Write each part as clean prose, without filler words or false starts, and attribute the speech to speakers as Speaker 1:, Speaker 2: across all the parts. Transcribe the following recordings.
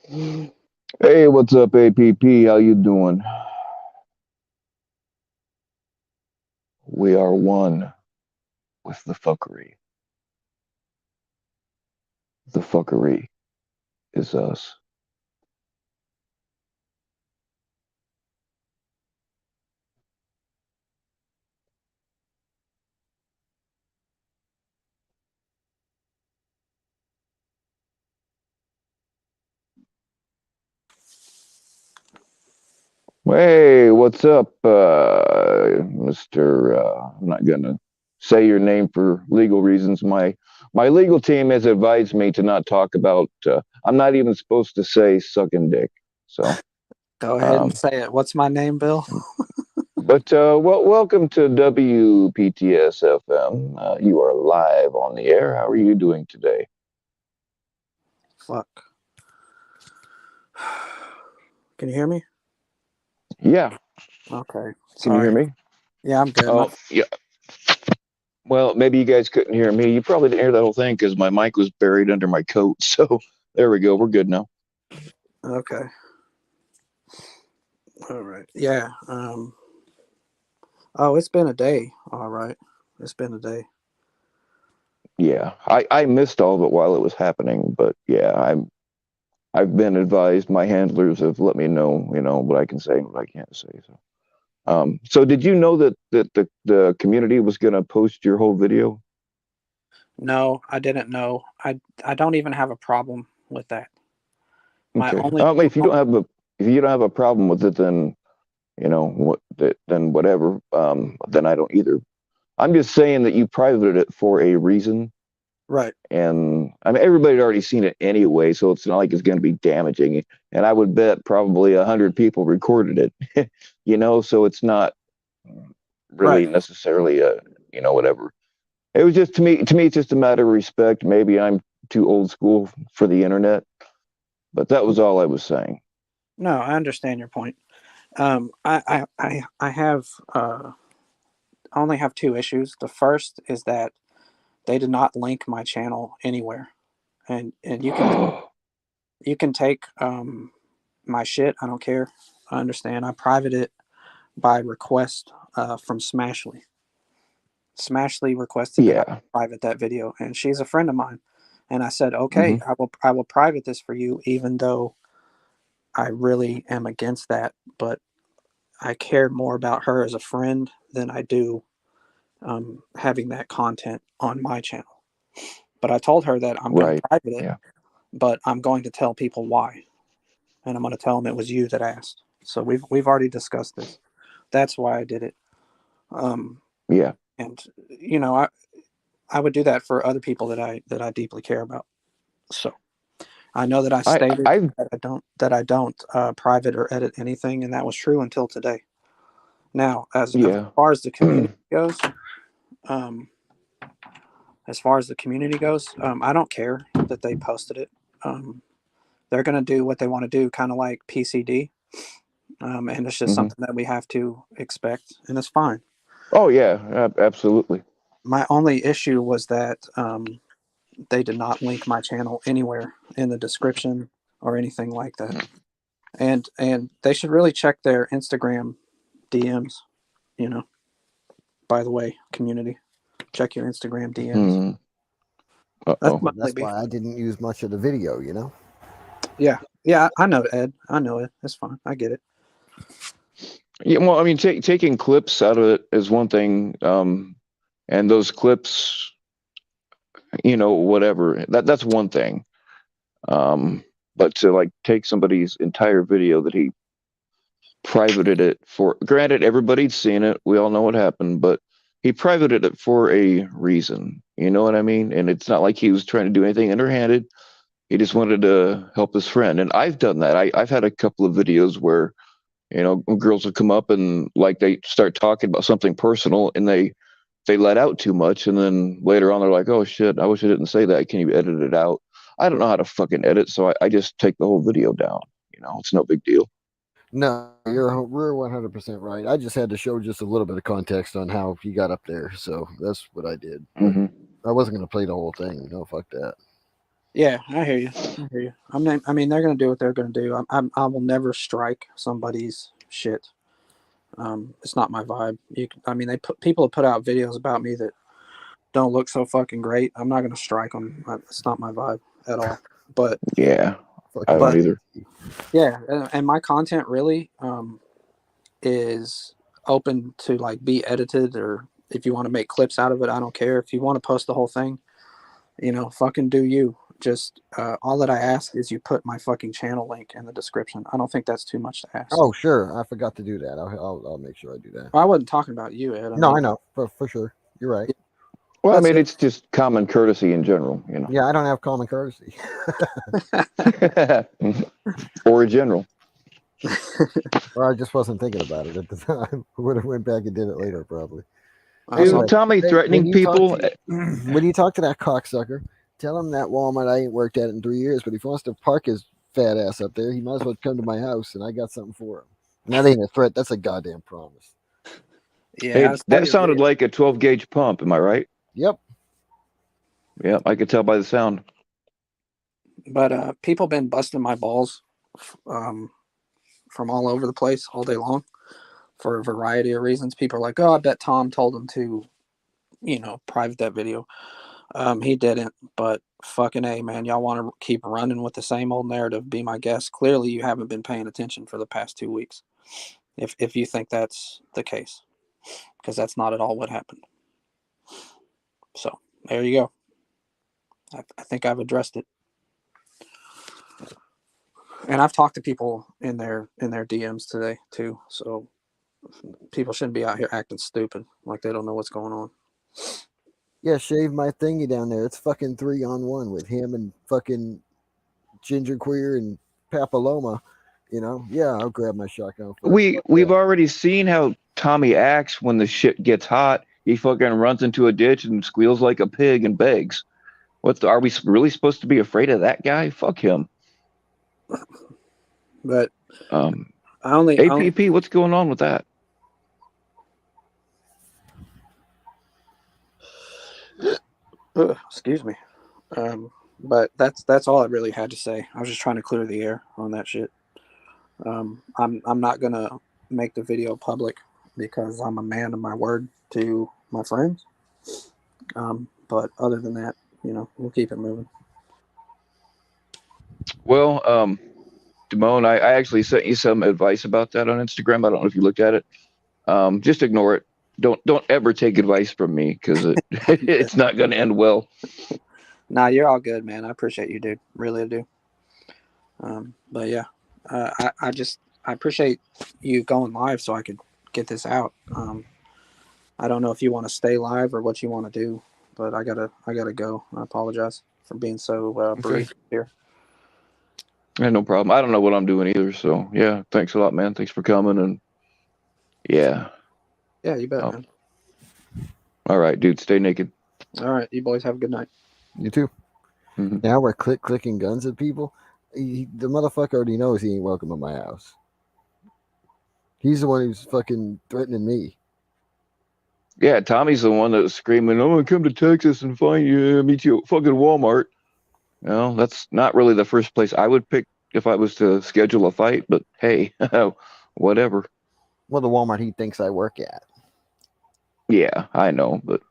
Speaker 1: Hey, what's up, APP? How you doing? We are one with the fuckery. The fuckery is us. Hey, what's up, Mr. I'm not gonna say your name for legal reasons. My legal team has advised me to not talk about. I'm not even supposed to say sucking dick. So,
Speaker 2: Go ahead and
Speaker 1: um,
Speaker 2: say it. What's my name, Bill?
Speaker 1: but welcome to WPTS-FM. You are live on the air. How are you doing today?
Speaker 2: Fuck. Can you hear me?
Speaker 1: Yeah.
Speaker 2: Okay.
Speaker 1: Can you hear
Speaker 2: Sorry.
Speaker 1: me?
Speaker 2: Yeah, I'm good.
Speaker 1: Oh, yeah. Well, maybe you guys couldn't hear me. You probably didn't hear that whole thing because my mic was buried under my coat. So there we go. We're good now.
Speaker 2: Okay. All right. Yeah. Oh, it's been a day. All right. It's been a day.
Speaker 1: Yeah, I missed all of it while it was happening, but yeah, I've been advised. My handlers have let me know, what I can say and what I can't say. So did you know that the community was gonna post your whole video?
Speaker 2: No, I didn't know. I don't even have a problem with that. My
Speaker 1: Okay.
Speaker 2: only
Speaker 1: If you don't have a problem with it, then then whatever. Then I don't either. I'm just saying that you privated it for a reason.
Speaker 2: right.
Speaker 1: And I mean, everybody had already seen it anyway, so it's not like it's going to be damaging. And I would bet probably 100 people recorded it, so it's not
Speaker 2: Right.
Speaker 1: really necessarily whatever. It was just to me, it's just a matter of respect. Maybe I'm too old school for the internet, but that was all I was saying.
Speaker 2: No, I understand your point. I have I only have two issues. The first is that they did not link my channel anywhere, and you can take my shit. I don't care. I understand. I private it by request from Smashly. Smashly requested that I
Speaker 1: Yeah.
Speaker 2: private that video, and she's a friend of mine. And I said,
Speaker 1: Hmm.
Speaker 2: okay, I will private this for you, even though I really am against that. But I care more about her as a friend than I do having that content on my channel. But I told her that I'm going to
Speaker 1: Right.
Speaker 2: private it,
Speaker 1: Yeah.
Speaker 2: but I'm going to tell people why, and I'm going to tell them it was you that asked. So we've already discussed this. That's why I did it. Um,
Speaker 1: Yeah.
Speaker 2: and I would do that for other people that I deeply care about. So I know that I
Speaker 1: I
Speaker 2: stated
Speaker 1: I've
Speaker 2: that I don't private or edit anything, and that was true until today. Now, as
Speaker 1: yeah.
Speaker 2: far as the community goes, um, I don't care that they posted it. Um, they're going to do what they want to do, kind of like PCD, and it's just
Speaker 1: Hmm.
Speaker 2: something that we have to expect, and it's fine.
Speaker 1: Oh yeah, absolutely.
Speaker 2: My only issue was that they did not link my channel anywhere in the description or anything like that. And they should really check their Instagram DMs. You know, by the way, community, check your Instagram DMs.
Speaker 1: Hmm.
Speaker 2: That's
Speaker 1: Uh-oh.
Speaker 2: my only
Speaker 3: That's
Speaker 2: beef.
Speaker 3: why I didn't use much of the video.
Speaker 2: Yeah, yeah, I know Ed. I know it. It's fine. I get it.
Speaker 1: Yeah, well, I mean, taking clips out of it is one thing, and those clips, whatever. That's one thing. Um, but to like take somebody's entire video that he privated it for, granted, everybody's seen it. We all know what happened, but he privated it for a reason. You know what I mean? And it's not like he was trying to do anything underhanded. He just wanted to help his friend. And I've done that. I've had a couple of videos where girls would come up and like they start talking about something personal and they let out too much, and then later on they're like, oh shit, I wish I didn't say that, can you edit it out? I don't know how to fucking edit, so I just take the whole video down. It's no big deal.
Speaker 3: No, you're 100% right. I just had to show just a little bit of context on how he got up there, so that's what I did. But
Speaker 1: Hmm.
Speaker 3: I wasn't going to play the whole thing. No, fuck that.
Speaker 2: Yeah, I hear you. I hear you. I mean, they're gonna do what they're gonna do. I will never strike somebody's shit. It's not my vibe. I mean, people have put out videos about me that don't look so fucking great. I'm not gonna strike them. It's not my vibe at all. But
Speaker 1: Yeah, I
Speaker 3: Fucking
Speaker 1: don't
Speaker 2: but
Speaker 1: either.
Speaker 2: yeah, and my content really is open to like be edited, or if you want to make clips out of it, I don't care. If you want to post the whole thing, fucking do you. Just all that I ask is you put my fucking channel link in the description. I don't think that's too much to ask.
Speaker 3: Oh, sure. I forgot to do that. I'll make sure I do that.
Speaker 2: Well, I wasn't talking about you, Ed. I
Speaker 3: No, I
Speaker 2: mean,
Speaker 3: know for sure. You're right.
Speaker 1: Well, I
Speaker 2: that's
Speaker 1: mean,
Speaker 2: it.
Speaker 1: it's just common courtesy in general,
Speaker 3: Yeah, I don't have common courtesy.
Speaker 1: or in general.
Speaker 3: Or I just wasn't thinking about it at the time. Would have went back and did it later, probably.
Speaker 2: So
Speaker 3: Anyway,
Speaker 1: Dude, Tommy
Speaker 3: hey,
Speaker 1: threatening people.
Speaker 3: when you talk to that cocksucker, tell him that Walmart I ain't worked at in 3 years, but if he wants to park his fat ass up there, he might as well come to my house, and I got something for him. And that ain't a threat. That's a goddamn promise.
Speaker 2: yeah, I
Speaker 1: Hey,
Speaker 2: saw
Speaker 1: that
Speaker 2: your
Speaker 1: sounded
Speaker 2: video.
Speaker 1: like a 12 gauge pump. Am I right?
Speaker 3: Yep.
Speaker 1: Yeah, I could tell by the sound.
Speaker 2: But people been busting my balls um, from all over the place all day long for a variety of reasons. People are like, "Oh, I bet Tom told him to, private that video." He didn't, but fucking A, man, y'all want to keep running with the same old narrative? Be my guest. Clearly, you haven't been paying attention for the past 2 weeks. If you think that's the case, because that's not at all what happened. So there you go. I think I've addressed it, and I've talked to people in their DMs today too. So people shouldn't be out here acting stupid like they don't know what's going on.
Speaker 3: Yeah, shave my thingy down there. It's fucking 3-on-1 with him and fucking Ginger Queer and Papilloma. Yeah, I'll grab my shotgun first. Fuck
Speaker 1: We've
Speaker 3: that.
Speaker 1: already seen how Tommy acts when the shit gets hot. He fucking runs into a ditch and squeals like a pig and begs. Are we really supposed to be afraid of that guy? Fuck him.
Speaker 2: But
Speaker 1: Um,
Speaker 2: I only
Speaker 1: APP, what's going on with that?
Speaker 2: excuse me. But that's all I really had to say. I was just trying to clear the air on that shit. I'm not gonna make the video public because I'm a man of my word to my friends. But other than that, we'll keep it moving.
Speaker 1: Well, Damone, I actually sent you some advice about that on Instagram. I don't know if you looked at it. Just ignore it. Don't ever take advice from me because it's not going to end well.
Speaker 2: Nah, you're all good, man. I appreciate you, dude. Really I do. But yeah, I appreciate you going live so I could get this out. I don't know if you want to stay live or what you want to do, but I gotta go. I apologize for being so
Speaker 1: Okay.
Speaker 2: brief here.
Speaker 1: Yeah, no problem. I don't know what I'm doing either. So yeah, thanks a lot, man. Thanks for coming. And yeah,
Speaker 2: Yeah, you bet,
Speaker 1: oh,
Speaker 2: man.
Speaker 1: all right, dude. Stay naked.
Speaker 2: All right, you boys have a good night.
Speaker 3: You too.
Speaker 1: Mhm.
Speaker 3: Now we're clicking guns at people. The motherfucker already knows he ain't welcome at my house. He's the one who's fucking threatening me.
Speaker 1: Yeah, Tommy's the one that was screaming, "I'm gonna come to Texas and find you, meet you at fucking Walmart." That's not really the first place I would pick if I was to schedule a fight. But hey, whatever.
Speaker 3: Well, the Walmart he thinks I work at.
Speaker 1: Yeah, I know, but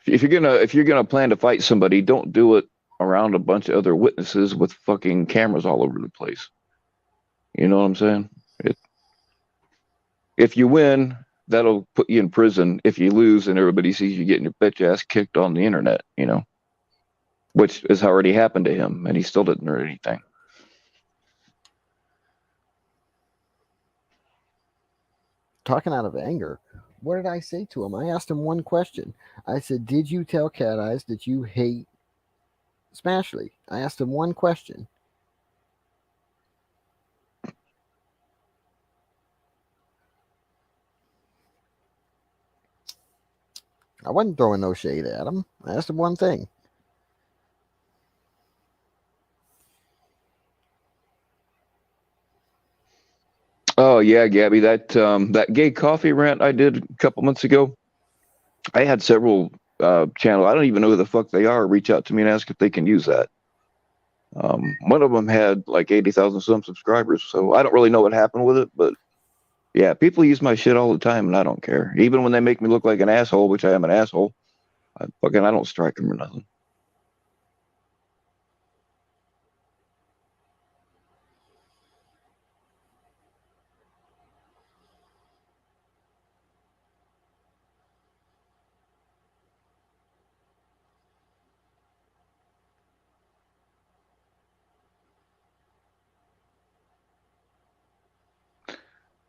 Speaker 1: if you're gonna plan to fight somebody, don't do it around a bunch of other witnesses with fucking cameras all over the place. You know what I'm saying? It, if you win, that'll put you in prison. If you lose, and everybody sees you getting your bitch ass kicked on the internet, which has already happened to him, and he still didn't hurt anything.
Speaker 3: Talking out of anger. What did I say to him? I asked him one question. I said, "Did you tell Cat Eyes that you hate Smashly?" I asked him one question. I wasn't throwing no shade at him. I asked him one thing.
Speaker 1: Oh yeah, Gabby, that gay coffee rant I did a couple months ago. I had several channel. I don't even know who the fuck they are. Reach out to me and ask if they can use that. One of them had like 80,000 some subscribers, so I don't really know what happened with it, but yeah, people use my shit all the time, and I don't care. Even when they make me look like an asshole, which I am an asshole, I don't strike them or nothing.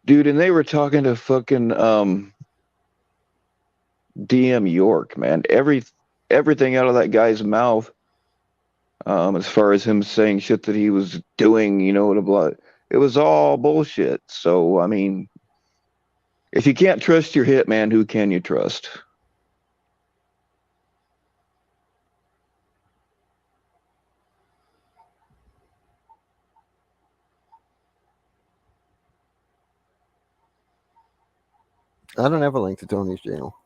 Speaker 1: Dude, and they were talking to fucking DM York, man. Everything out of that guy's mouth, as far as him saying shit that he was doing, it was all bullshit. So I mean, if you can't trust your hitman, who can you trust?
Speaker 3: I don't have a link to Tony's channel.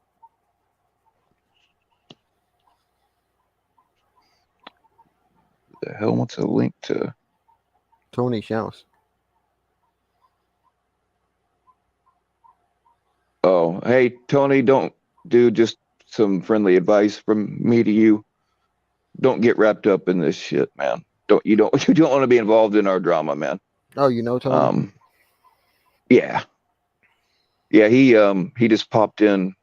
Speaker 1: The hell, what's a link to?
Speaker 3: Tony's house.
Speaker 1: Oh, hey Tony, don't do just some friendly advice from me to you. Don't get wrapped up in this shit, man. You don't you don't want to be involved in our drama, man.
Speaker 3: Oh, you know Tony?
Speaker 1: Yeah. Yeah, he just popped in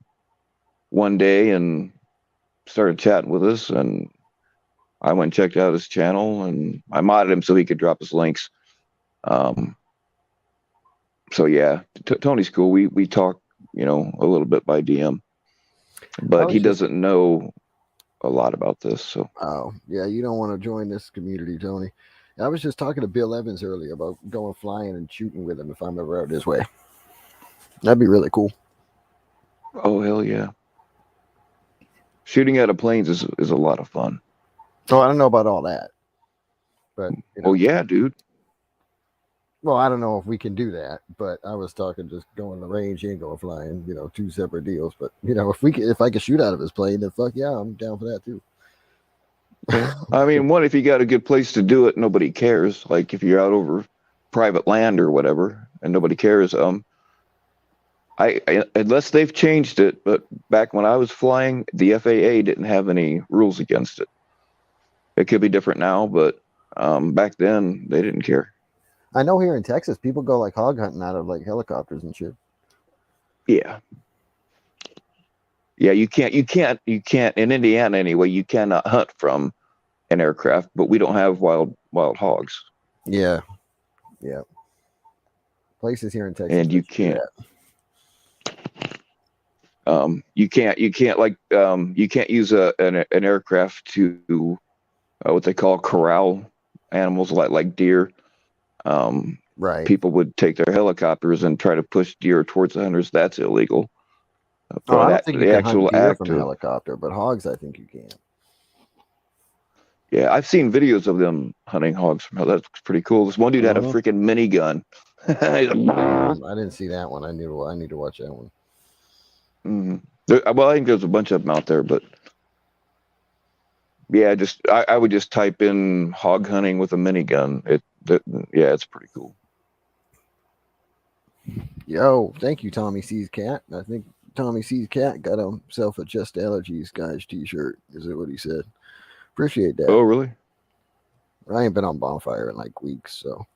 Speaker 1: one day and started chatting with us, and I went and checked out his channel, and I modded him so he could drop his links. So yeah, Tony's cool. We talk, a little bit by DM, but he doesn't know a lot about this. So
Speaker 3: oh yeah, you don't want to join this community, Tony. I was just talking to Bill Evans earlier about going flying and shooting with him if I'm ever out this way. That'd be really cool.
Speaker 1: oh hell yeah, shooting out of planes is a lot of fun.
Speaker 3: Oh, I don't know about all that, but
Speaker 1: Oh yeah, dude.
Speaker 3: Well, I don't know if we can do that, but I was talking just going to range and going flying, two separate deals. But if I could shoot out of his plane, then fuck yeah, I'm down for that too.
Speaker 1: I mean, if you got a good place to do it, nobody cares. Like if you're out over private land or whatever, and nobody cares. I unless they've changed it, but back when I was flying, the FAA didn't have any rules against it. It could be different now, but back then they didn't care.
Speaker 3: I know here in Texas, people go like hog hunting out of like helicopters and shit.
Speaker 1: Yeah. Yeah, you can't in Indiana anyway, you cannot hunt from an aircraft, but we don't have wild hogs.
Speaker 3: Yeah. Yeah. Places here in Texas.
Speaker 1: And you can't you can't like you can't use an aircraft to what they call corral animals like deer.
Speaker 3: Right.
Speaker 1: People would take their helicopters and try to push deer towards the hunters. That's illegal.
Speaker 3: But I don't think you can hunt deer from a helicopter, but hogs, I think you can.
Speaker 1: Yeah, I've seen videos of them hunting hogs from hell. That's pretty cool. This one dude had a freaking minigun.
Speaker 3: I didn't see that one. I need to watch that one.
Speaker 1: Well, I think there's a bunch of them out there, but yeah, I would just type in hog hunting with a minigun. It's pretty cool.
Speaker 3: Yo, thank you, Tommy C's Cat. I think Tommy C's Cat got himself a Just Allergies guys t-shirt. Is it what he said? Appreciate that.
Speaker 1: Oh, really?
Speaker 3: I ain't been on Bonfire in like weeks, so.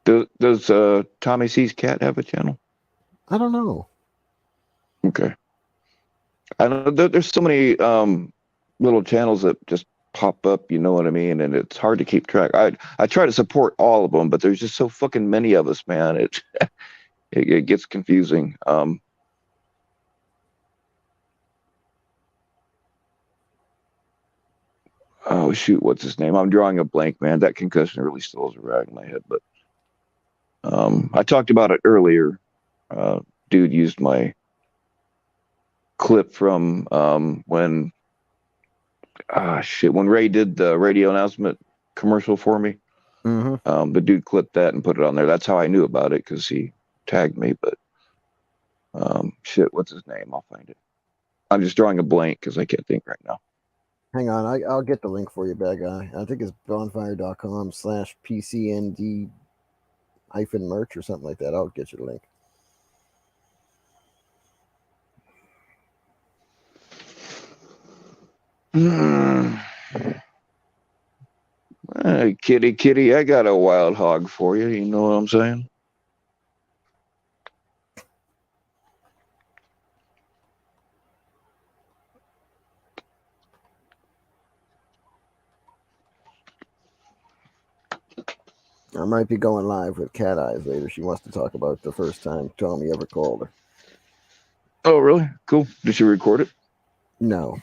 Speaker 1: Does Tommy C's Cat have a channel?
Speaker 3: I don't know.
Speaker 1: Okay. I know there's so many little channels that just pop up, you know what I mean? And it's hard to keep track. I try to support all of them, but there's just so fucking many of us, man. It gets confusing. Oh shoot, what's his name? I'm drawing a blank, man. That concussion really still is a rag in my head, but I talked about it earlier. Dude used my clip from when Ray did the radio announcement commercial for me.
Speaker 3: Mm-hmm.
Speaker 1: The dude clipped that and put it on there. That's how I knew about it, because he tagged me. But Shit, what's his name? I'll find it. I'm just drawing a blank because I can't think right now.
Speaker 3: Hang on, I'll get the link for you, bad guy. I think it's bonfire.com/PCND -merch or something like that. I'll get you the link.
Speaker 1: Hey, kitty, I got a wild hog for you. You know what I'm saying?
Speaker 3: I might be going live with Cat Eyes later. She wants to talk about the first time Tommy ever called her.
Speaker 1: Oh, really? Cool. Did you record it?
Speaker 3: No.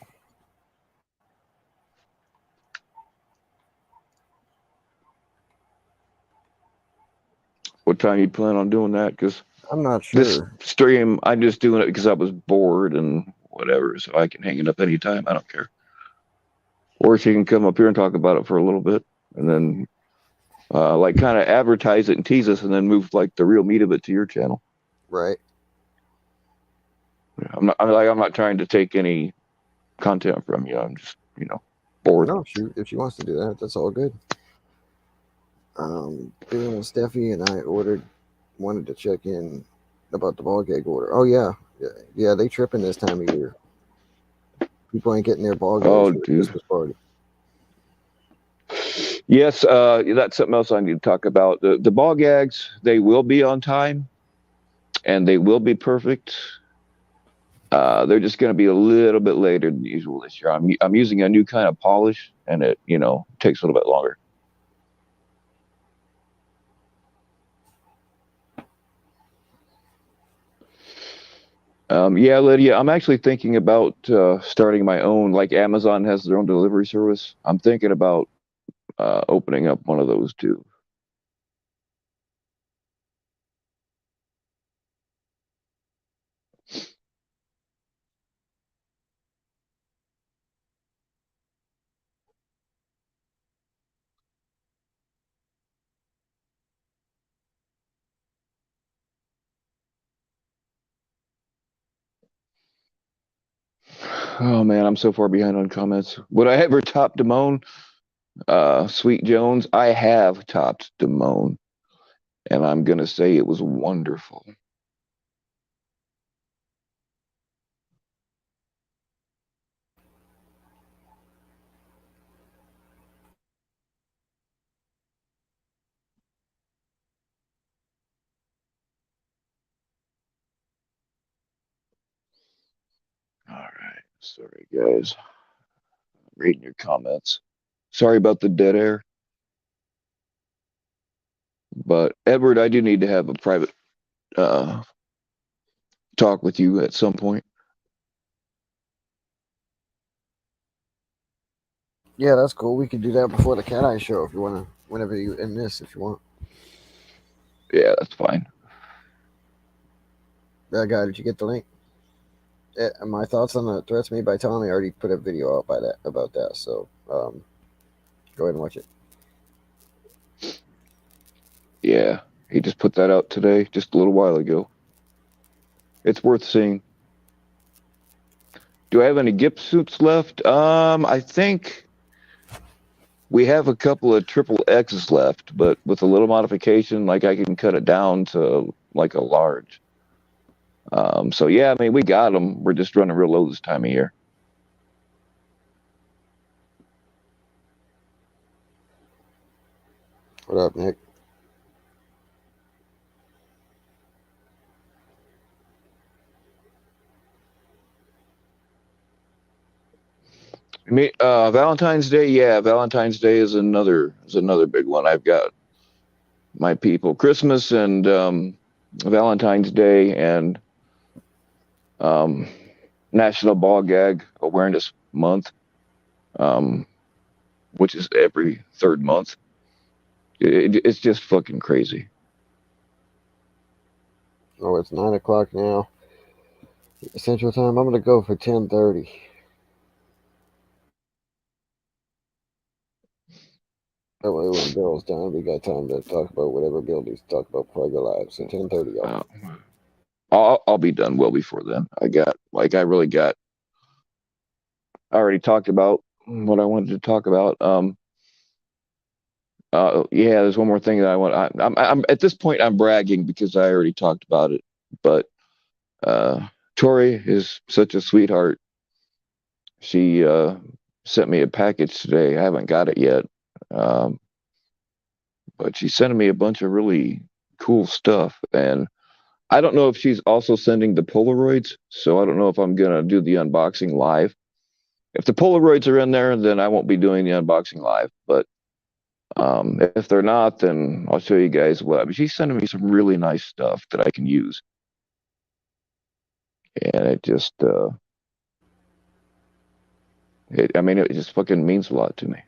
Speaker 1: What time you plan on doing that? Because
Speaker 3: I'm not
Speaker 1: this
Speaker 3: sure.
Speaker 1: stream, I'm just doing it because I was bored and whatever, so I can hang it up anytime. I don't care. Or she can come up here and talk about it for a little bit, and then like kind of advertise it and tease us, and then move like the real meat of it to your channel.
Speaker 3: Right.
Speaker 1: I'm not trying to take any content from you. I'm just bored.
Speaker 3: No, if she wants to do that, that's all good. Bill and Steffi and I wanted to check in about the ball gag order. Oh yeah, they tripping this time of year. People ain't getting their ball gags
Speaker 1: Oh,
Speaker 3: for the
Speaker 1: dude.
Speaker 3: Christmas party.
Speaker 1: Yes, that's something else I need to talk about. The ball gags, they will be on time, and they will be perfect. They're just going to be a little bit later than usual this year. I'm using a new kind of polish, and it takes a little bit longer. Yeah, Lydia, I'm actually thinking about starting my own. Like Amazon has their own delivery service. I'm thinking about opening up one of those too. Oh man, I'm so far behind on comments. Would I ever top Damone? Sweet Jones, I have topped Damone, and I'm gonna say it was wonderful. All right, sorry guys, I'm reading your comments. Sorry about the dead air, but Edward, I do need to have a private uh, talk with you at some point.
Speaker 3: Yeah, that's cool. We could do that before the Cat Eye show if you want to. Whenever you end this, if you want.
Speaker 1: Yeah, that's fine.
Speaker 3: That guy, did you get the link? My thoughts on the threats made by Tommy. I already put a video out about that. So go ahead and watch it.
Speaker 1: Yeah, he just put that out today, just a little while ago. It's worth seeing. Do I have any GIP suits left? I think we have a couple of triple X's left, but with a little modification, like I can cut it down to like a large. So yeah, I mean we got them. We're just running real low this time of year.
Speaker 3: What up, Nick?
Speaker 1: Valentine's Day, yeah, Valentine's Day is another big one. I've got my people. Christmas and Valentine's Day and um, National Ball Gag Awareness Month, um, which is every third month. It's just fucking crazy.
Speaker 3: Oh, it's 9 o'clock now. Central Time. I'm gonna go for 10:30. That way, when Bill's done, we got time to talk about whatever Bill needs to talk about before I go live. So 10:30, y'all.
Speaker 1: I'll be done well before then. I already talked about what I wanted to talk about. Yeah, there's one more thing that I want. I'm at this point I'm bragging because I already talked about it, but Tori is such a sweetheart. She sent me a package today. I haven't got it yet, um, but she's sending me a bunch of really cool stuff, and I don't know if she's also sending the Polaroids. So I don't know if I'm gonna do the unboxing live. If the Polaroids are in there, then I won't be doing the unboxing live. But if they're not, then I'll show you guys what. I mean, she's sending me some really nice stuff that I can use, and I mean, it just fucking means a lot to me.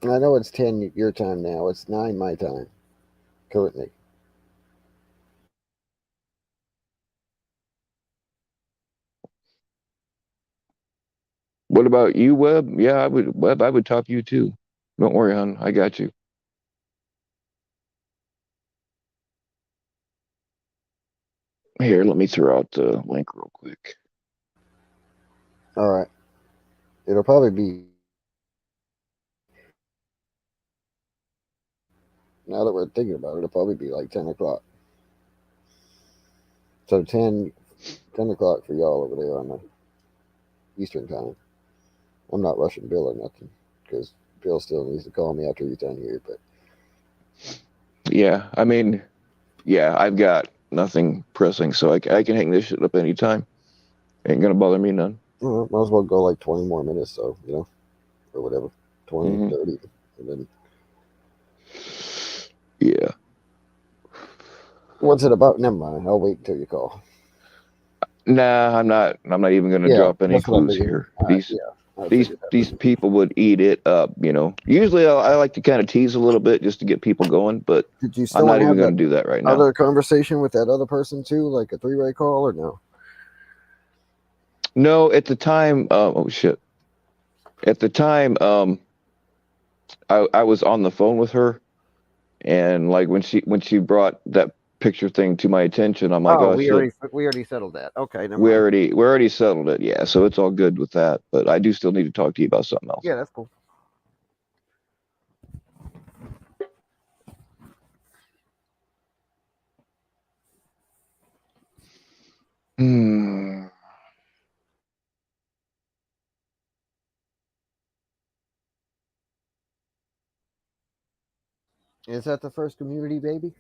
Speaker 3: I know it's 10 your time now. It's 9 my time currently.
Speaker 1: What about you, Webb? Yeah, Webb, I would top you too. Don't worry, hon. I got you. Here, let me throw out the link real quick.
Speaker 3: All right. It'll probably be, now that we're thinking about it, it'll probably be like 10 o'clock. So 10 o'clock for y'all over there on the Eastern time. I'm not rushing Bill or nothing because Bill still needs to call me after he's done here. But
Speaker 1: Yeah, I mean, yeah, I've got nothing pressing, so I can hang this shit up anytime. Ain't gonna bother me none.
Speaker 3: might as well go like 20 more minutes, so, or whatever, 20,
Speaker 1: Hmm.
Speaker 3: 30. And then
Speaker 1: Yeah.
Speaker 3: what's it about? Never mind. I'll wait until you call.
Speaker 1: Nah, I'm not. I'm not even gonna
Speaker 3: Yeah,
Speaker 1: drop any
Speaker 3: that's what I
Speaker 1: clues
Speaker 3: figured.
Speaker 1: here.
Speaker 3: All right,
Speaker 1: These
Speaker 3: yeah, I
Speaker 1: these
Speaker 3: figured that.
Speaker 1: these people would eat it up. Usually I like to kind of tease a little bit just to get people going, but
Speaker 3: Did you
Speaker 1: I'm
Speaker 3: still
Speaker 1: not
Speaker 3: want to
Speaker 1: even
Speaker 3: have
Speaker 1: gonna
Speaker 3: that
Speaker 1: do that right now.
Speaker 3: other conversation with that other person too, like a three-way call, or no?
Speaker 1: No, at the time. Oh shit. At the time, I was on the phone with her, and like when she brought that picture thing to my attention, I'm like,
Speaker 3: Oh,
Speaker 1: oh shit.
Speaker 3: we already settled that. Okay, never
Speaker 1: We
Speaker 3: mind.
Speaker 1: already settled it. Yeah, so it's all good with that. But I do still need to talk to you about something else.
Speaker 3: Yeah, that's cool.
Speaker 1: Hmm.
Speaker 3: Is that the first community baby?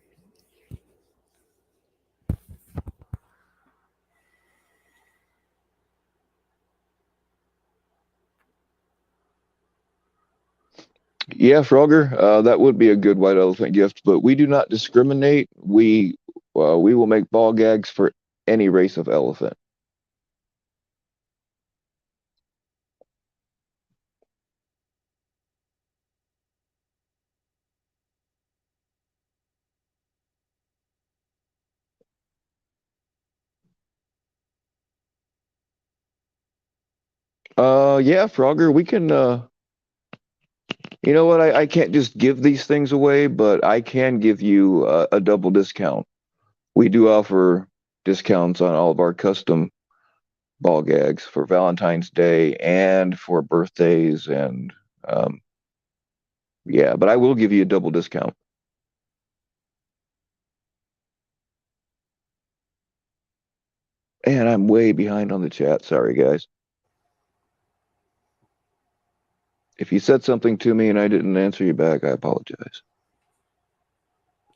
Speaker 1: Yeah, Frogger, that would be a good white elephant gift, but we do not discriminate. We will make ball gags for any race of elephant. Yeah, Frogger, we can. You know what? I can't just give these things away, but I can give you a double discount. We do offer discounts on all of our custom ball gags for Valentine's Day and for birthdays, and um, yeah, but I will give you a double discount. And I'm way behind on the chat. Sorry, guys. If you said something to me and I didn't answer you back, I apologize.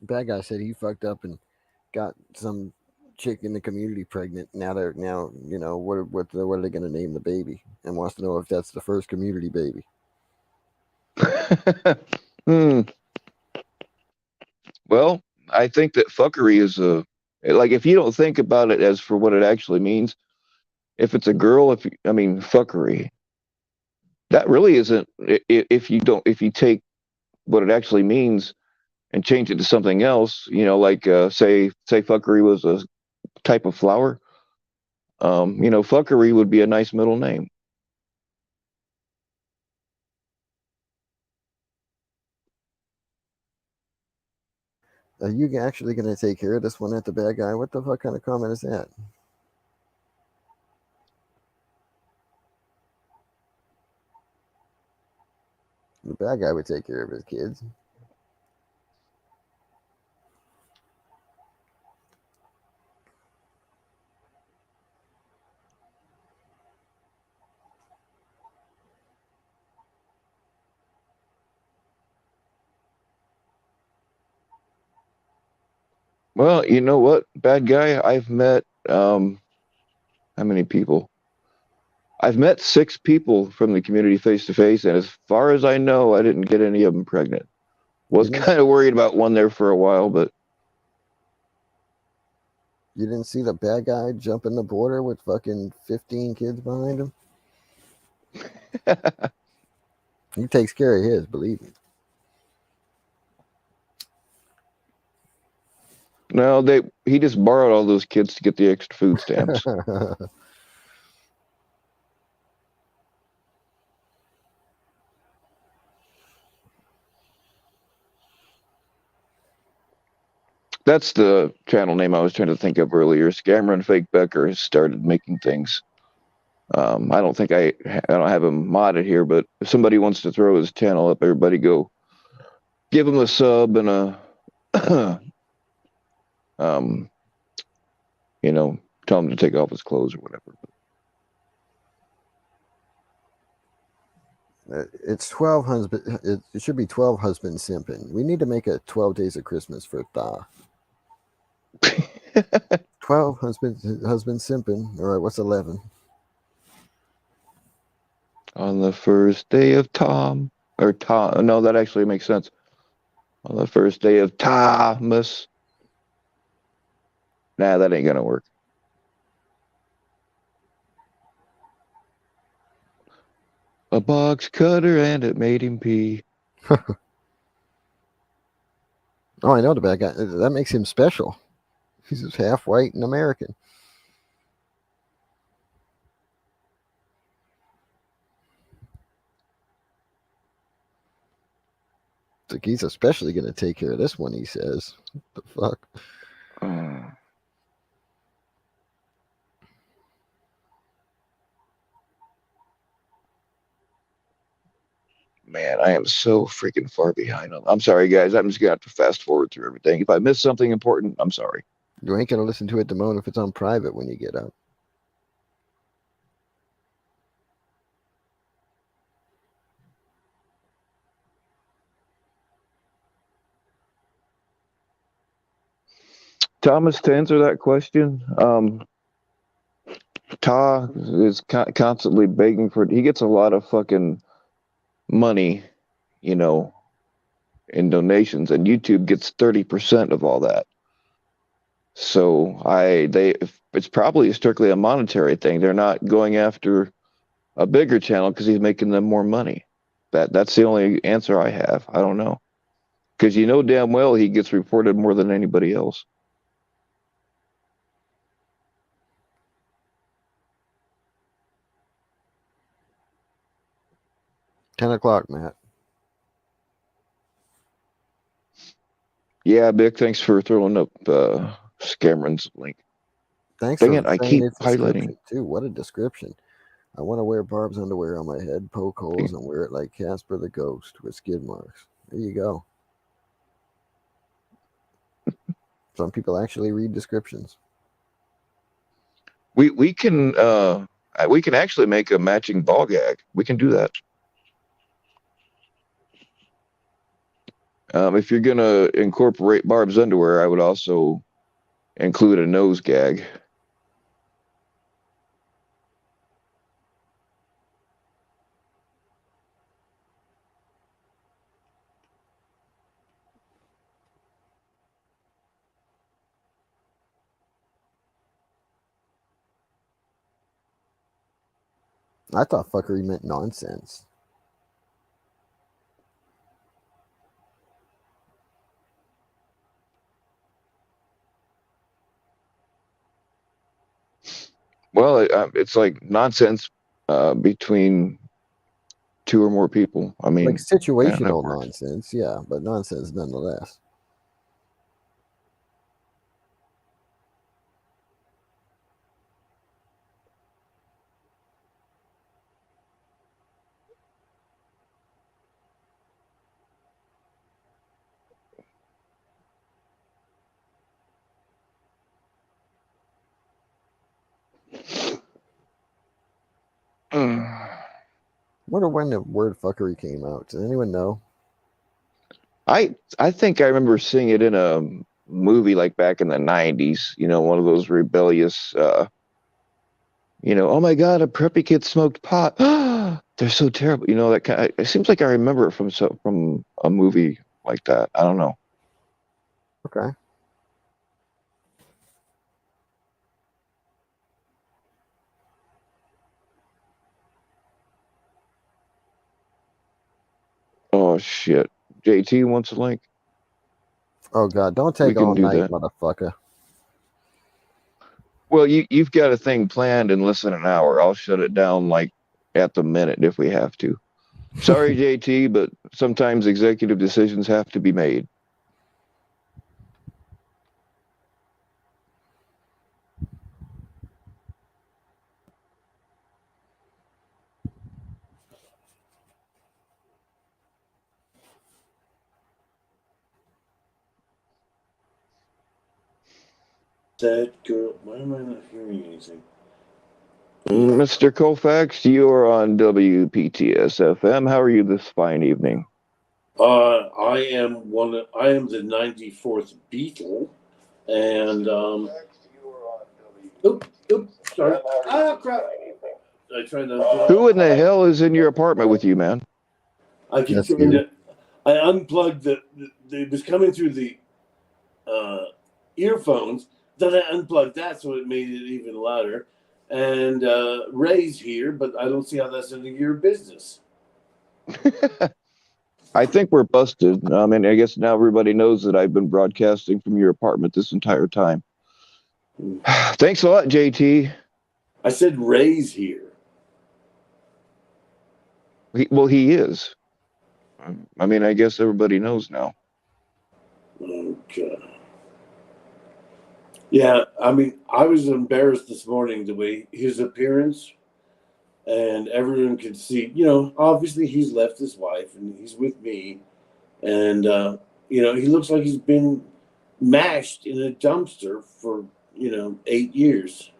Speaker 3: Bad guy said he fucked up and got some chick in the community pregnant. Now what are they gonna name the baby? And wants to know if that's the first community baby.
Speaker 1: Hmm. Well, I think that fuckery is a like if you don't think about it as for what it actually means. If it's a girl, I mean fuckery, that really isn't. If you take what it actually means and change it to something else, like say fuckery was a type of flower. Fuckery would be a nice middle name.
Speaker 3: Are you actually going to take care of this one at the bad guy? What the fuck kind of comment is that? The bad guy would take care of his kids.
Speaker 1: Well, you know what, bad guy? I've met how many people? I've met 6 people from the community face to face, and as far as I know, I didn't get any of them pregnant. Was
Speaker 3: You didn't,
Speaker 1: kind of worried about one there for a while, but
Speaker 3: you didn't see the bad guy jumping the border with fucking 15 kids behind him? He takes care of his, believe me.
Speaker 1: no, he just borrowed all those kids to get the extra food stamps. That's the channel name I was trying to think of earlier. Scammer and Fake Becker has started making things. I don't think I don't have him modded here, but if somebody wants to throw his channel up, everybody go give him a sub and a um, tell him to take off his clothes or whatever.
Speaker 3: It's 12 husband. It should be 12 husbands simping. We need to make a 12 days of Christmas for Tha. 12 husbands simping. All right, what's 11?
Speaker 1: On the first day of Tom, no, that actually makes sense. On the first day of Thomas. Nah, that ain't gonna work. A box cutter and it made him pee.
Speaker 3: Oh, I know the bad guy. That makes him special. He's just half white and American. It's like he's especially going to take care of this one, he says. What the fuck?
Speaker 1: Man, I am so freaking far behind. I'm sorry, guys. I'm just gonna have to fast forward through everything. If I miss something important, I'm sorry.
Speaker 3: You ain't going to listen to it, Damone, if it's on private when you get up.
Speaker 1: Thomas, to answer that question, Ta is constantly begging for. He gets a lot of fucking money, you know, in donations, and YouTube gets 30% of all that. So it's probably strictly a monetary thing. They're not going after a bigger channel because he's making them more money. That's the only answer I have. I don't know, because you know damn well he gets reported more than anybody else.
Speaker 3: $10, Matt.
Speaker 1: Yeah, Bick, thanks for throwing up Scameron's link.
Speaker 3: Thanks
Speaker 1: Dang
Speaker 3: for
Speaker 1: it, I
Speaker 3: saying
Speaker 1: keep
Speaker 3: its
Speaker 1: highlighting.
Speaker 3: description, too. What a description. I want to wear Barb's underwear on my head, poke holes, and wear it like Casper the Ghost with skid marks. There you go. Some people actually read descriptions.
Speaker 1: We can actually make a matching ball gag. We can do that. If you're gonna incorporate Barb's underwear, I would also include a nose gag.
Speaker 3: I thought fuckery meant nonsense.
Speaker 1: Well, it's like nonsense between 2 or more people. I
Speaker 3: Like
Speaker 1: mean, yeah, that
Speaker 3: situational
Speaker 1: works.
Speaker 3: nonsense, yeah, but nonsense nonetheless. Wonder when the word fuckery came out. Does anyone know?
Speaker 1: I think I remember seeing it in a movie like back in the 90s, one of those rebellious oh my God, a preppy kid smoked pot. They're so terrible. That it seems like I remember it from a movie like that. I don't know.
Speaker 3: Okay.
Speaker 1: Oh shit. JT wants a link.
Speaker 3: Oh God, don't
Speaker 1: We
Speaker 3: take
Speaker 1: can
Speaker 3: all
Speaker 1: do
Speaker 3: night,
Speaker 1: that.
Speaker 3: motherfucker.
Speaker 1: Well, you've got a thing planned in less than an hour. I'll shut it down like at the minute if we have to. Sorry, JT, but sometimes executive decisions have to be made.
Speaker 4: That girl. Why am I not hearing anything?
Speaker 1: Mr. Colfax, you are on WPTS-FM. How are you this fine evening?
Speaker 4: I am I am the 94th Beatle, and sorry. Ah, crap! I tried to.
Speaker 1: Who in the hell is in your apartment with you, man?
Speaker 4: I keep
Speaker 3: That's
Speaker 4: trying
Speaker 3: you.
Speaker 4: to. I unplugged it was coming through the earphones. Then I unplugged that, so it made it even louder. And Ray's here, but I don't see how that's any of your business.
Speaker 1: I think we're busted. I mean, I guess now everybody knows that I've been broadcasting from your apartment this entire time. Thanks a lot, JT.
Speaker 4: I said Ray's here.
Speaker 1: He is. I mean, I guess everybody knows now.
Speaker 4: Okay. Yeah, I mean, I was embarrassed this morning the way his appearance, and everyone could see, obviously he's left his wife and he's with me, and, he looks like he's been mashed in a dumpster for, 8 years.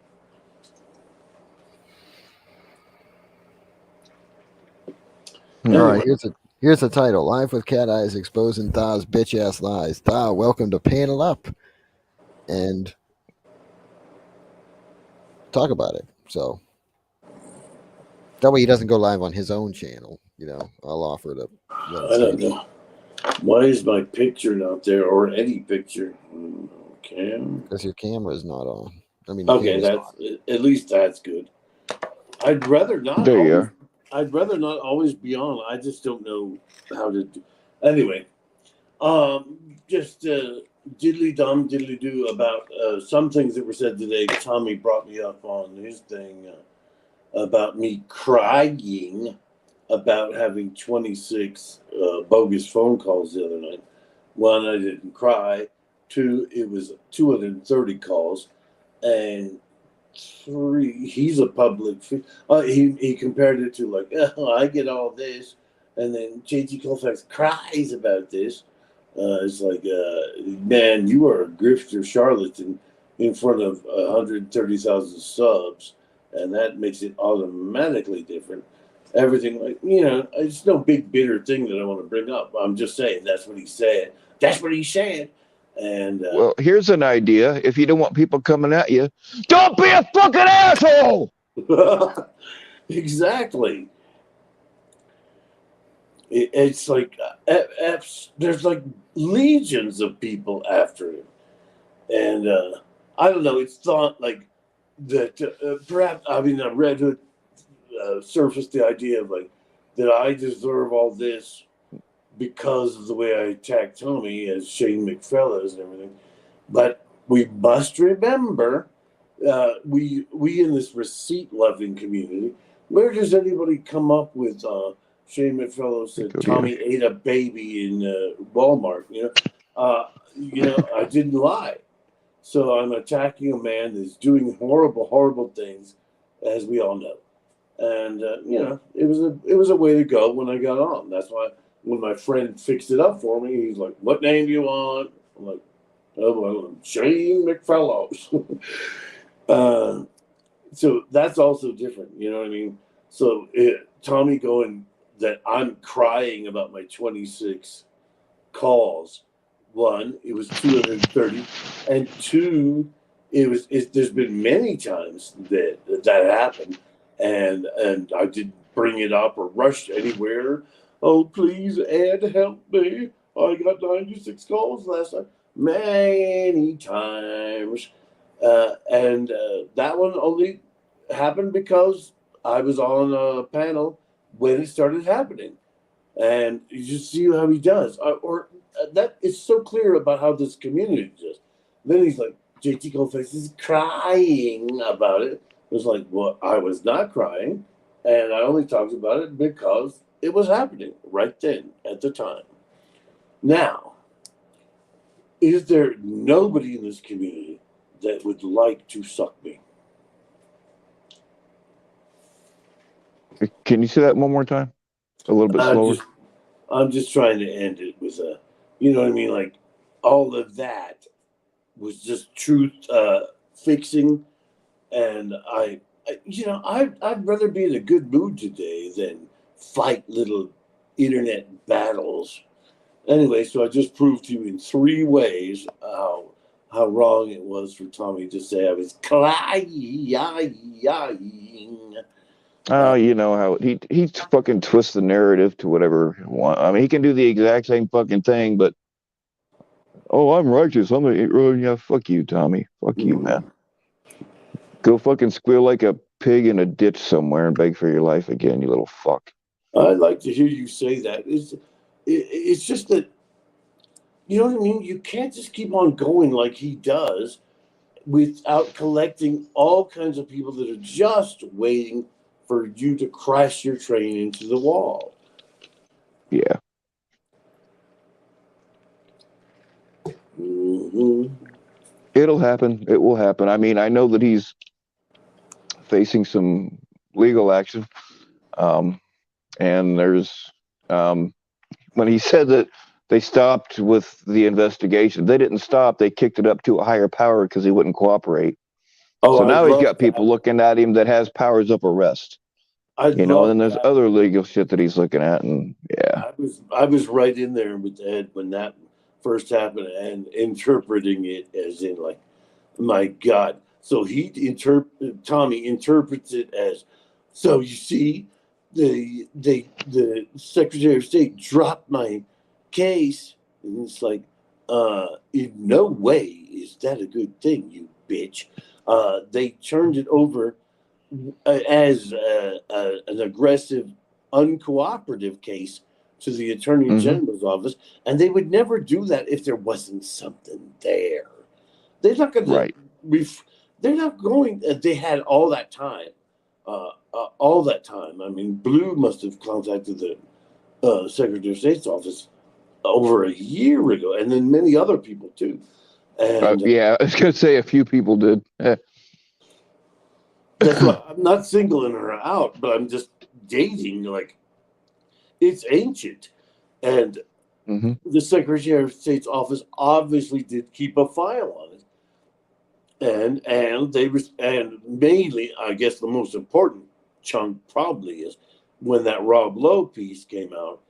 Speaker 3: All
Speaker 4: Anyway,
Speaker 3: right, here's the title: Live with Cat Eyes exposing Tha's bitch ass lies. Tha, welcome to Panel Up, and talk about it. So that way he doesn't go live on his own channel. I'll offer to let him
Speaker 4: I
Speaker 3: see
Speaker 4: don't
Speaker 3: it.
Speaker 4: know. Why is my picture not there or any picture? Okay.
Speaker 3: Because your camera's not on. I mean, the
Speaker 4: Okay,
Speaker 3: camera's
Speaker 4: that's
Speaker 3: on.
Speaker 4: at least that's good. I'd rather not
Speaker 1: There you
Speaker 4: always.
Speaker 1: are.
Speaker 4: I'd rather not always be on. I just don't know how to do. Anyway, just diddly dum diddly do about some things that were said today. Tommy brought me up on his thing about me crying about having 26 bogus phone calls the other night. One, I didn't cry. Two, it was 230 calls, and three, he's a public. He compared it to like, oh, I get all this, and then JT Colfax cries about this. It's like, man, you are a grifter charlatan in front of 130,000 subs, and that makes it automatically different. Everything like it's no big bitter thing that I want to bring up. I'm just saying that's what he said. That's what he said, and
Speaker 1: Well, here's an idea. If you don't want people coming at you, don't be a fucking asshole.
Speaker 4: exactly. It's like there's like legions of people after him, and I don't know. It's thought like that. Perhaps I mean, Red Hood surfaced the idea of like that I deserve all this because of the way I attacked Tommy as Shane McFellows and everything. But we must remember, we in this receipt loving community, where does anybody come up with Shane McFellows said Tommy ate a baby in Walmart? I didn't lie. So I'm attacking a man that's doing horrible, horrible things, as we all know. And it was a way to go when I got on. That's why when my friend fixed it up for me, he's like, "What name do you want?" I'm like, "Oh, well, Shane McFellows." So that's also different. You know what I mean? So Tommy going that I'm crying about my 26 calls. One, it was 230, and two, there's been many times that happened, and I didn't bring it up or rush anywhere. Oh, please, Ed, help me! I got 96 calls last night, many times, and that one only happened because I was on a panel when it started happening, and you just see how he does, or that is so clear about how this community does. Then he's like, JT Coldface is crying about it. It was like, well, I was not crying, and I only talked about it because it was happening right then at the time. Now, is there nobody in this community that would like to suck me?
Speaker 1: Can you say that one more time? A little bit slower.
Speaker 4: I'm just trying to end it with a, you know what I mean? Like, all of that was just truth fixing, and I'd rather be in a good mood today than fight little internet battles. Anyway, so I just proved to you in 3 ways how wrong it was for Tommy to say I was crying.
Speaker 1: Oh, you know how he fucking twists the narrative to whatever he want. I mean, he can do the exact same fucking thing, but oh, I'm righteous. I'm gonna, yeah, fuck you, Tommy. Fuck you, man. Go fucking squeal like a pig in a ditch somewhere and beg for your life again, you little fuck.
Speaker 4: I'd like to hear you say that. It's just that, you know what I mean? You can't just keep on going like he does without collecting all kinds of people that are just waiting for you to crash your train into the wall.
Speaker 1: Yeah.
Speaker 4: Mm-hmm.
Speaker 1: It'll happen. It will happen. I mean, I know that he's facing some legal action. And there's when he said that they stopped with the investigation, they didn't stop. They kicked it up to a higher power because he wouldn't cooperate.
Speaker 4: Oh,
Speaker 1: So
Speaker 4: I'd
Speaker 1: now he's
Speaker 4: love
Speaker 1: got people
Speaker 4: that.
Speaker 1: looking at him that has powers of arrest.
Speaker 4: I'd
Speaker 1: And
Speaker 4: love
Speaker 1: then there's
Speaker 4: that.
Speaker 1: other legal shit that he's looking at, and yeah.
Speaker 4: I was right in there with Ed when that first happened and interpreting it as in like, my God. So Tommy interprets it as, so you see, the Secretary of State dropped my case, and it's like, in no way is that a good thing, you bitch. They turned it over as an aggressive, uncooperative case to the Attorney
Speaker 1: Mm-hmm.
Speaker 4: General's office, and they would never do that if there wasn't something there. They're not going to.
Speaker 1: Right.
Speaker 4: They're not going. They had all that time. All that time. I mean, Blue must have contacted the Secretary of State's office over a year ago, and then many other people too. And
Speaker 1: Yeah, I was gonna say a few people did.
Speaker 4: that's why I'm not singling her out, but I'm just dating. Like, it's ancient, and
Speaker 1: Mm-hmm.
Speaker 4: the Secretary of State's office obviously did keep a file on it. And mainly, I guess the most important chunk probably is when that Rob Lowe piece came out.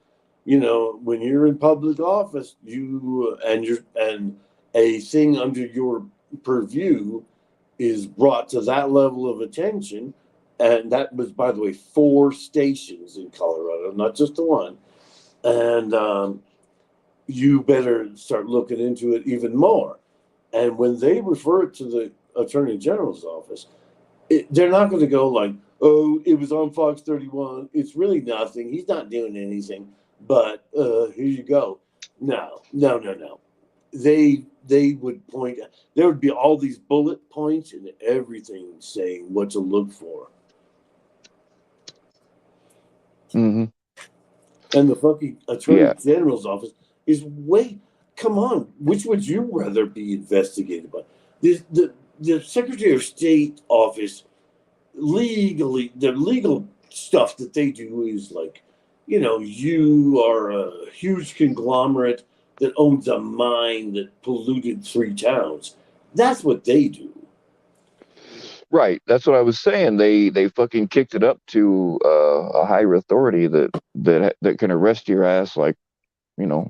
Speaker 4: You know, when you're in public office, and a thing under your purview is brought to that level of attention, and that was, by the way, 4 stations in Colorado, not just the one. And you better start looking into it even more. And when they refer it to the Attorney General's office, they're not going to go like, oh, it was on Fox 31. It's really nothing. He's not doing anything. But here you go. No. They would point. There would be all these bullet points and everything saying what to look for.
Speaker 1: Mm-hmm.
Speaker 4: And the fucking Attorney
Speaker 1: Yeah.
Speaker 4: General's office is way. Come on, which would you rather be investigated by? The Secretary of State office legally, the legal stuff that they do is like, you are a huge conglomerate that owns a mine that polluted 3 towns. That's what they do.
Speaker 1: Right. That's what I was saying. They fucking kicked it up to a higher authority that can arrest your ass like,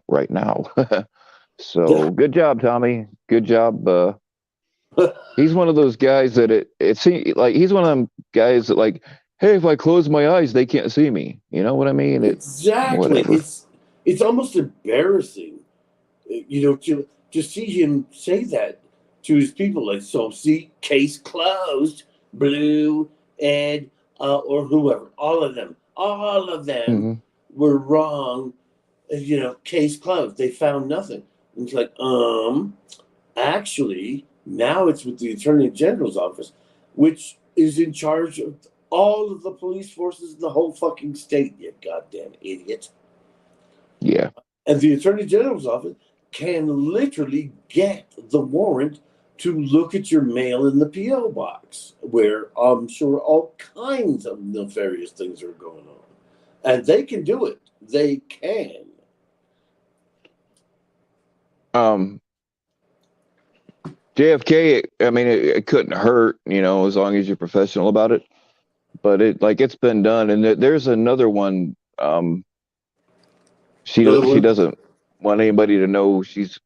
Speaker 1: right now. So good job, Tommy. Good job. He's one of those guys that it seems like he's one of them guys that like, hey, if I close my eyes, they can't see me. You know what I mean?
Speaker 4: Exactly.
Speaker 1: Whatever.
Speaker 4: It's almost embarrassing, to see him say that to his people. Like, so see, case closed. Blue, Ed, or whoever. All of them
Speaker 1: Hmm.
Speaker 4: were wrong. Case closed. They found nothing. And it's like, actually, now it's with the Attorney General's office, which is in charge of all of the police forces in the whole fucking state, you goddamn idiot.
Speaker 1: Yeah.
Speaker 4: And the Attorney General's office can literally get the warrant to look at your mail in the P.O. box, where I'm sure all kinds of nefarious things are going on. And they can do it. They can.
Speaker 1: Um, JFK, I mean, it couldn't hurt, as long as you're professional about it. But it's been done, and there's another one.
Speaker 4: Another
Speaker 1: She
Speaker 4: one.
Speaker 1: doesn't want anybody to know she's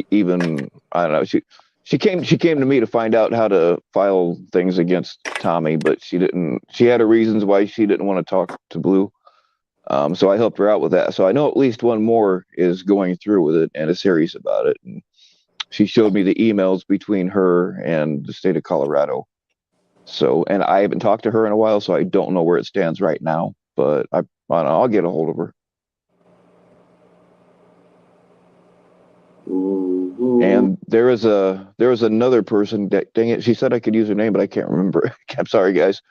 Speaker 1: even. I don't know. She came to me to find out how to file things against Tommy, but she didn't. She had her reasons why she didn't want to talk to Blue. So I helped her out with that. So I know at least one more is going through with it and is serious about it. And she showed me the emails between her and the state of Colorado. So, and I haven't talked to her in a while, so I don't know where it stands right now. But I don't know, I'll get a hold of her.
Speaker 4: Mhm.
Speaker 1: And there was another person that, dang it, she said I could use her name, but I can't remember. I'm sorry, guys.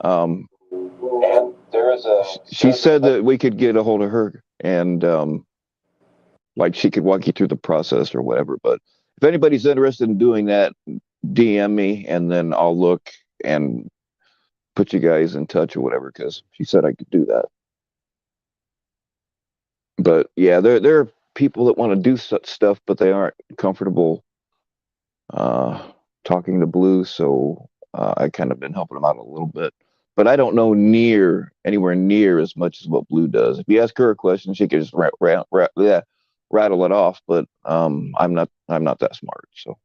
Speaker 1: Um,
Speaker 4: And there is a
Speaker 1: she said that we could get a hold of her and like she could walk you through the process or whatever. But if anybody's interested in doing that, DM me and then I'll look and put you guys in touch or whatever because she said I could do that. But yeah, there are people that want to do such stuff, but they aren't comfortable uh, talking to Blue, so I kind of been helping them out a little bit. But I don't know anywhere near as much as what Blue does. If you ask her a question, she can just yeah, rattle it off. But I'm not that smart. So,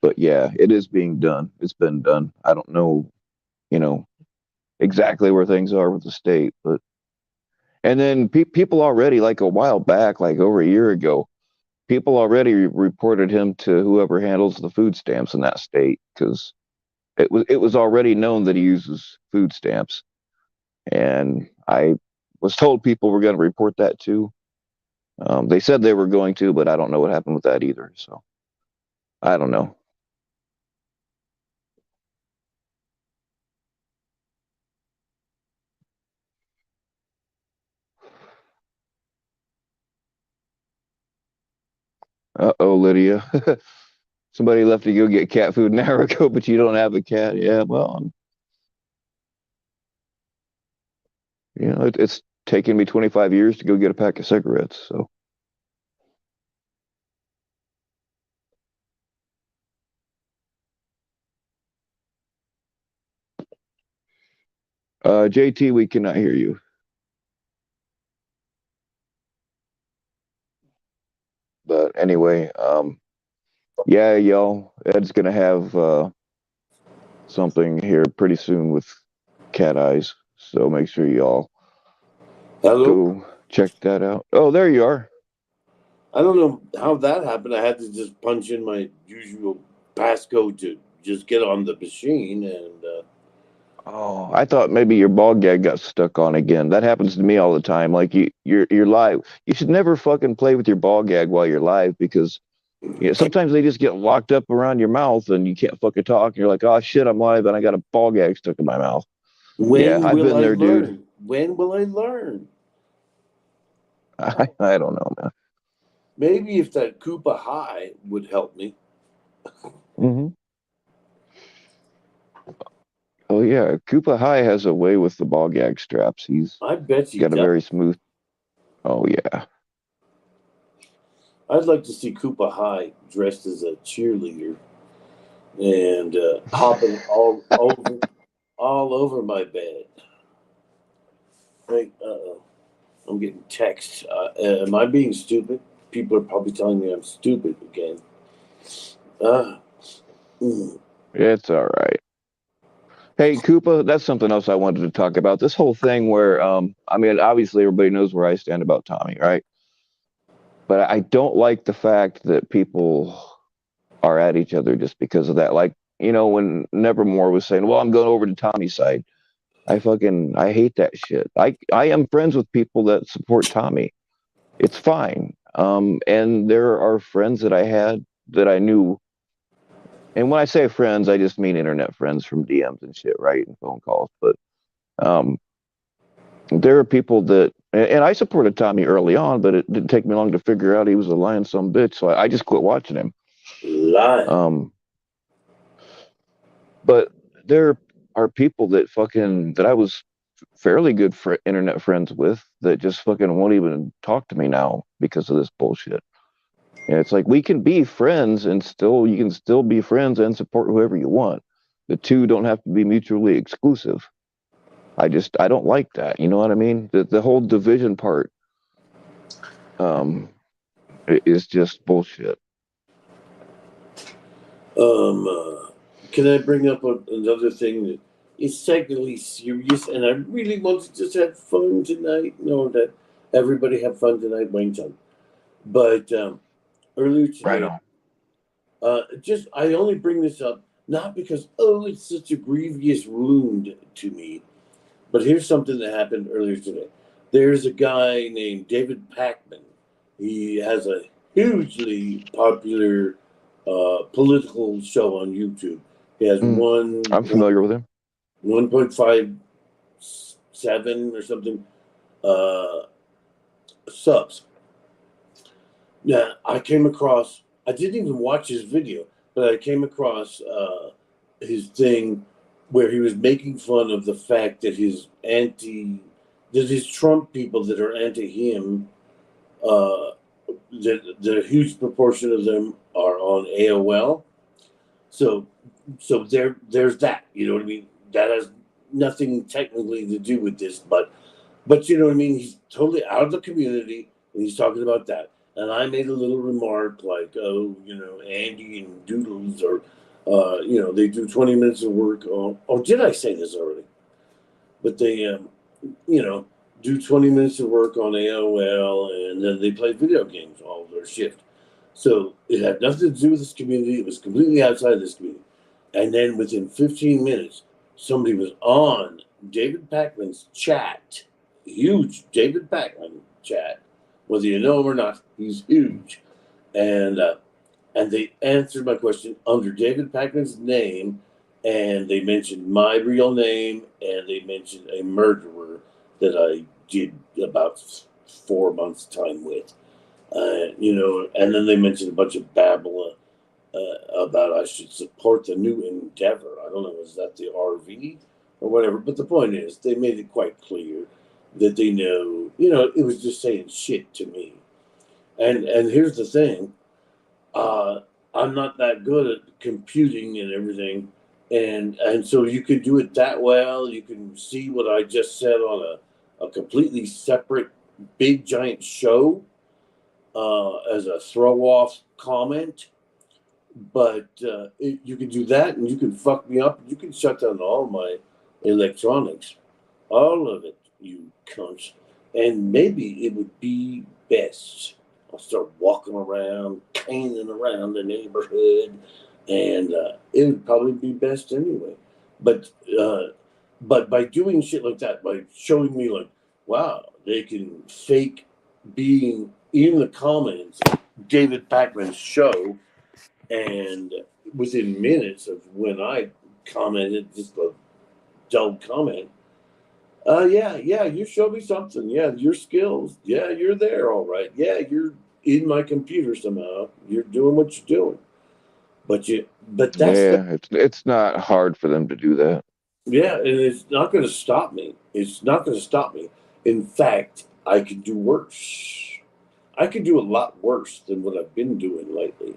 Speaker 1: but yeah, it is being done. It's been done. I don't know, you know, exactly where things are with the state, but and then people already like a while back, like over a year ago, people already reported him to whoever handles the food stamps in that state because it was already known that he uses food stamps, and I was told people were going to report that too. They said they were going to, but I don't know what happened with that either. So I don't know. Oh, Lydia, somebody left to go get cat food an hour ago, but you don't have a cat. Yeah, well, it's taken me 25 years to go get a pack of cigarettes. So JT, we cannot hear you. But anyway, yeah, y'all, Ed's gonna have something here pretty soon with cat eyes. So make sure y'all
Speaker 4: hello.
Speaker 1: go check that out. Oh, there you are.
Speaker 4: I don't know how that happened. I had to just punch in my usual passcode to just get on the machine, and
Speaker 1: Oh, I thought maybe your ball gag got stuck on again. That happens to me all the time. Like you're live. You should never fucking play with your ball gag while you're live because sometimes they just get locked up around your mouth and you can't fucking talk. And you're like, oh shit, I'm live and I got a ball gag stuck in my mouth. Yeah,
Speaker 4: when
Speaker 1: I've
Speaker 4: will
Speaker 1: been
Speaker 4: I
Speaker 1: there, dude.
Speaker 4: learn? When will I learn?
Speaker 1: I don't know, man.
Speaker 4: Maybe if that Koopa High would help me.
Speaker 1: Hmm. Oh yeah, Koopa High has a way with the ball gag straps. He's
Speaker 4: I bet he
Speaker 1: got a
Speaker 4: does.
Speaker 1: very smooth. Oh yeah.
Speaker 4: I'd like to see Koopa High dressed as a cheerleader and hopping all over my bed. Right? I'm getting texts. Am I being stupid? People are probably telling me I'm stupid again. Uh, mm.
Speaker 1: It's all right. Hey, Koopa, that's something else I wanted to talk about. This whole thing where, I mean, obviously everybody knows where I stand about Tommy, right? But I don't like the fact that people are at each other just because of that. Like, when Nevermore was saying, "Well, I'm going over to Tommy's side." I hate that shit. I am friends with people that support Tommy. It's fine. And there are friends that I had that I knew, and when I say friends, I just mean internet friends from DMs and shit, right, and phone calls. But um, there are people that, and I supported Tommy early on, but it didn't take me long to figure out he was a lying some bitch, so I just quit watching him.
Speaker 4: Lying.
Speaker 1: But there are people that I was fairly good for internet friends with that just fucking won't even talk to me now because of this bullshit. And it's like we can be friends and you can still be friends and support whoever you want. The two don't have to be mutually exclusive. I don't like that. You know what I mean? The whole division part um is just bullshit.
Speaker 4: Can I bring up another thing that is technically serious, and I really want to just have fun tonight? No, that everybody have fun tonight, Wayne Chung. But earlier
Speaker 1: Right
Speaker 4: today,
Speaker 1: on.
Speaker 4: just I only bring this up not because it's such a grievous wound to me, but here's something that happened earlier today. There's a guy named David Pakman. He has a hugely popular political show on YouTube. He has
Speaker 1: Mm, I'm familiar with him.
Speaker 4: 1.57 or something uh, subs. Now, I didn't even watch his video, but I came across his thing where he was making fun of the fact that his Trump people that are anti him, uh, that the huge proportion of them are on AOL. So, there's that. You know what I mean? That has nothing technically to do with this, but you know what I mean? He's totally out of the community and he's talking about that. And I made a little remark like, oh, Andy and Doodles are, they do 20 minutes of work. Oh, did I say this already? But they, you know, do 20 minutes of work on AOL and then they play video games all their shift. So it had nothing to do with this community. It was completely outside of this community. And then within 15 minutes, somebody was on David Pakman's chat, huge David Pakman chat, whether you know him or not, he's huge. And they answered my question under David Pakman's name, and they mentioned my real name, and they mentioned a murderer that I did about 4 months' time with. And then they mentioned a bunch of babble about I should support the new endeavor. I don't know, is that the RV or whatever? But the point is, they made it quite clear that they know, it was just saying shit to me. And here's the thing, uh, I'm not that good at computing and everything, and so you can do it that well. You can see what I just said on a completely separate big giant show as a throw off comment. But you can do that, and you can fuck me up. You can shut down all my electronics, all of it, you cunts. And maybe it would be best. I'll start walking around, caning around the neighborhood, and it would probably be best anyway. But uh, but by doing shit like that, by showing me like, wow, they can fake being in the comments, David Pakman's show, and within minutes of when I commented, just a dull comment, yeah, you showed me something. Yeah, your skills. Yeah, you're there, all right. Yeah, you're in my computer somehow. You're doing what you're doing. But that's the
Speaker 1: Yeah, it's not hard for them to do that.
Speaker 4: yeah, and it's not going to stop me. It's not going to stop me. In fact, I could do worse. I could do a lot worse than what I've been doing lately.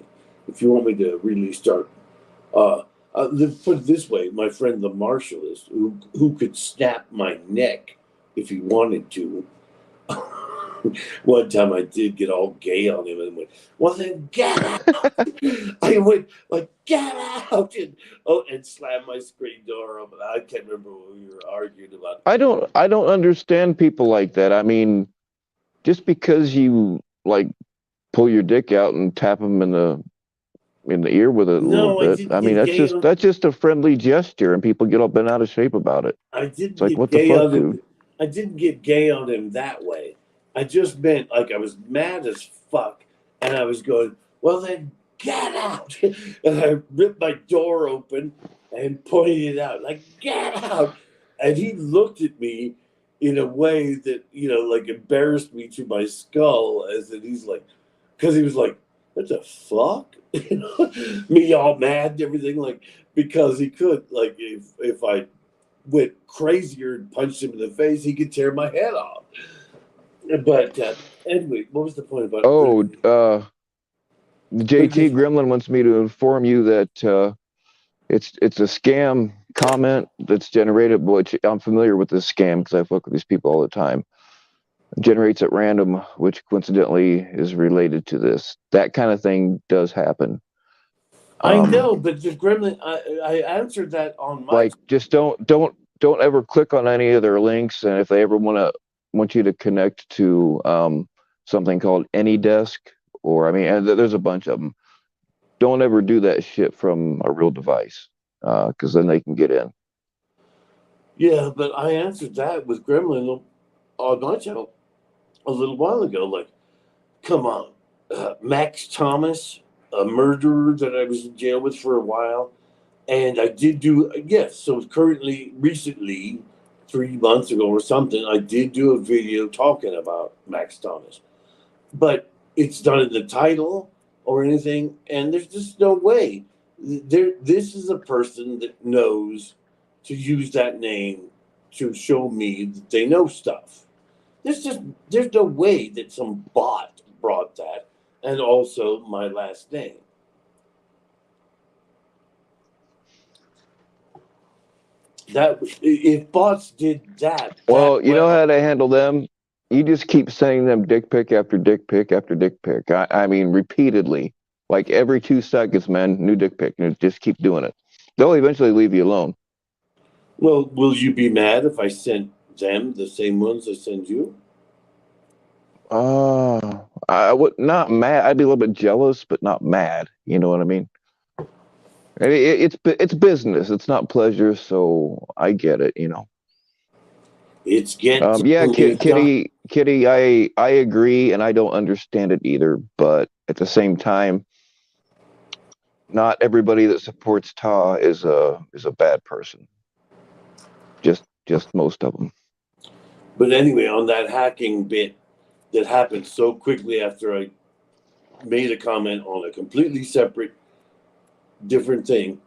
Speaker 4: If you want me to really start, let's put it this way: my friend the martialist, who could snap my neck if he wanted to. One time I did get all gay on him and went, "Well then, get out!" I went like, "Get out!" and slammed my screen door open. I can't remember what we were arguing about.
Speaker 1: I don't understand people like that. I mean, just because you like pull your dick out and tap them in the ear with it a little
Speaker 4: No, I
Speaker 1: bit.
Speaker 4: didn't
Speaker 1: I mean,
Speaker 4: get
Speaker 1: that's
Speaker 4: gay
Speaker 1: just
Speaker 4: on.
Speaker 1: that's just a friendly gesture, and people get all bent out of shape about it.
Speaker 4: I
Speaker 1: It's
Speaker 4: didn't
Speaker 1: like,
Speaker 4: get
Speaker 1: what the
Speaker 4: gay
Speaker 1: fuck,
Speaker 4: on
Speaker 1: dude?
Speaker 4: him. I didn't get gay on him that way. I just meant like I was mad as fuck, and I was going, "Well then, get out!" And I ripped my door open and pointed it out, like, "Get out!" And he looked at me in a way that like embarrassed me to my skull, as that he's like, because he was like, "What the fuck?" Me all mad and everything, like because he could, like, if I went crazier and punched him in the face, he could tear my head off. But anyway, what was the point about
Speaker 1: Oh,
Speaker 4: putting
Speaker 1: JT
Speaker 4: this?
Speaker 1: Gremlin wants me to inform you that it's a scam comment that's generated, which I'm familiar with this scam because I fuck with these people all the time. Generates at random, which coincidentally is related to this. That kind of thing does happen.
Speaker 4: I
Speaker 1: Um,
Speaker 4: know, but the gremlin, I answered that on my.
Speaker 1: like just don't ever click on any of their links, and if they ever want you to connect to something called AnyDesk, or I mean, and there's a bunch of them. Don't ever do that shit from a real device, because then they can get in.
Speaker 4: Yeah, but I answered that with gremlin on my channel a little while ago. Like, come on, Max Thomas, a murderer that I was in jail with for a while. And I did do, yes. So currently, recently, 3 months ago or something, I did do a video talking about Max Thomas, but it's not in the title or anything, and there's just no way. This is a person that knows to use that name to show me that they know stuff. There's no way that some bot brought that, and also my last name. That if bots did that
Speaker 1: Well, you know how
Speaker 4: well,
Speaker 1: to handle them. You just keep sending them dick pic after dick pic after dick pic. I mean, repeatedly, like every 2 seconds, man, new dick pic. And just keep doing it. They'll eventually leave you alone.
Speaker 4: well, will you be mad if I sent them the same ones I send you?
Speaker 1: I would not mad. I'd be a little bit jealous, but not mad. You know what I mean? It's business. It's not pleasure, so I get it.
Speaker 4: It's getting
Speaker 1: Yeah,
Speaker 4: me done.
Speaker 1: Kitty. I agree, and I don't understand it either. But at the same time, not everybody that supports Ta is a bad person. Just most of them.
Speaker 4: But anyway, on that hacking bit that happened so quickly after I made a comment on a completely separate, different thing.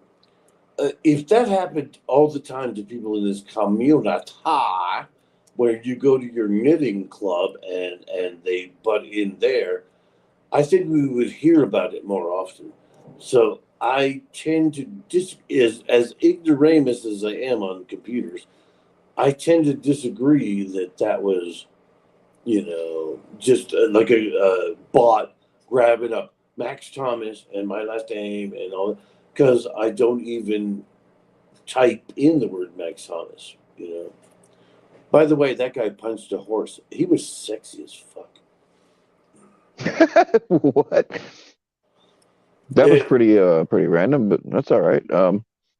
Speaker 4: If that happened all the time to people in this community, where you go to your knitting club and they butt in there, I think we would hear about it more often. So I tend to as ignoramus as I am on computers, I tend to disagree that that was just like a bot grabbing up Max Thomas and my last name and all, because I don't even type in the word Max Thomas. By the way, that guy punched a horse. He was sexy as fuck.
Speaker 1: What? That was
Speaker 4: It,
Speaker 1: pretty random, but that's all right.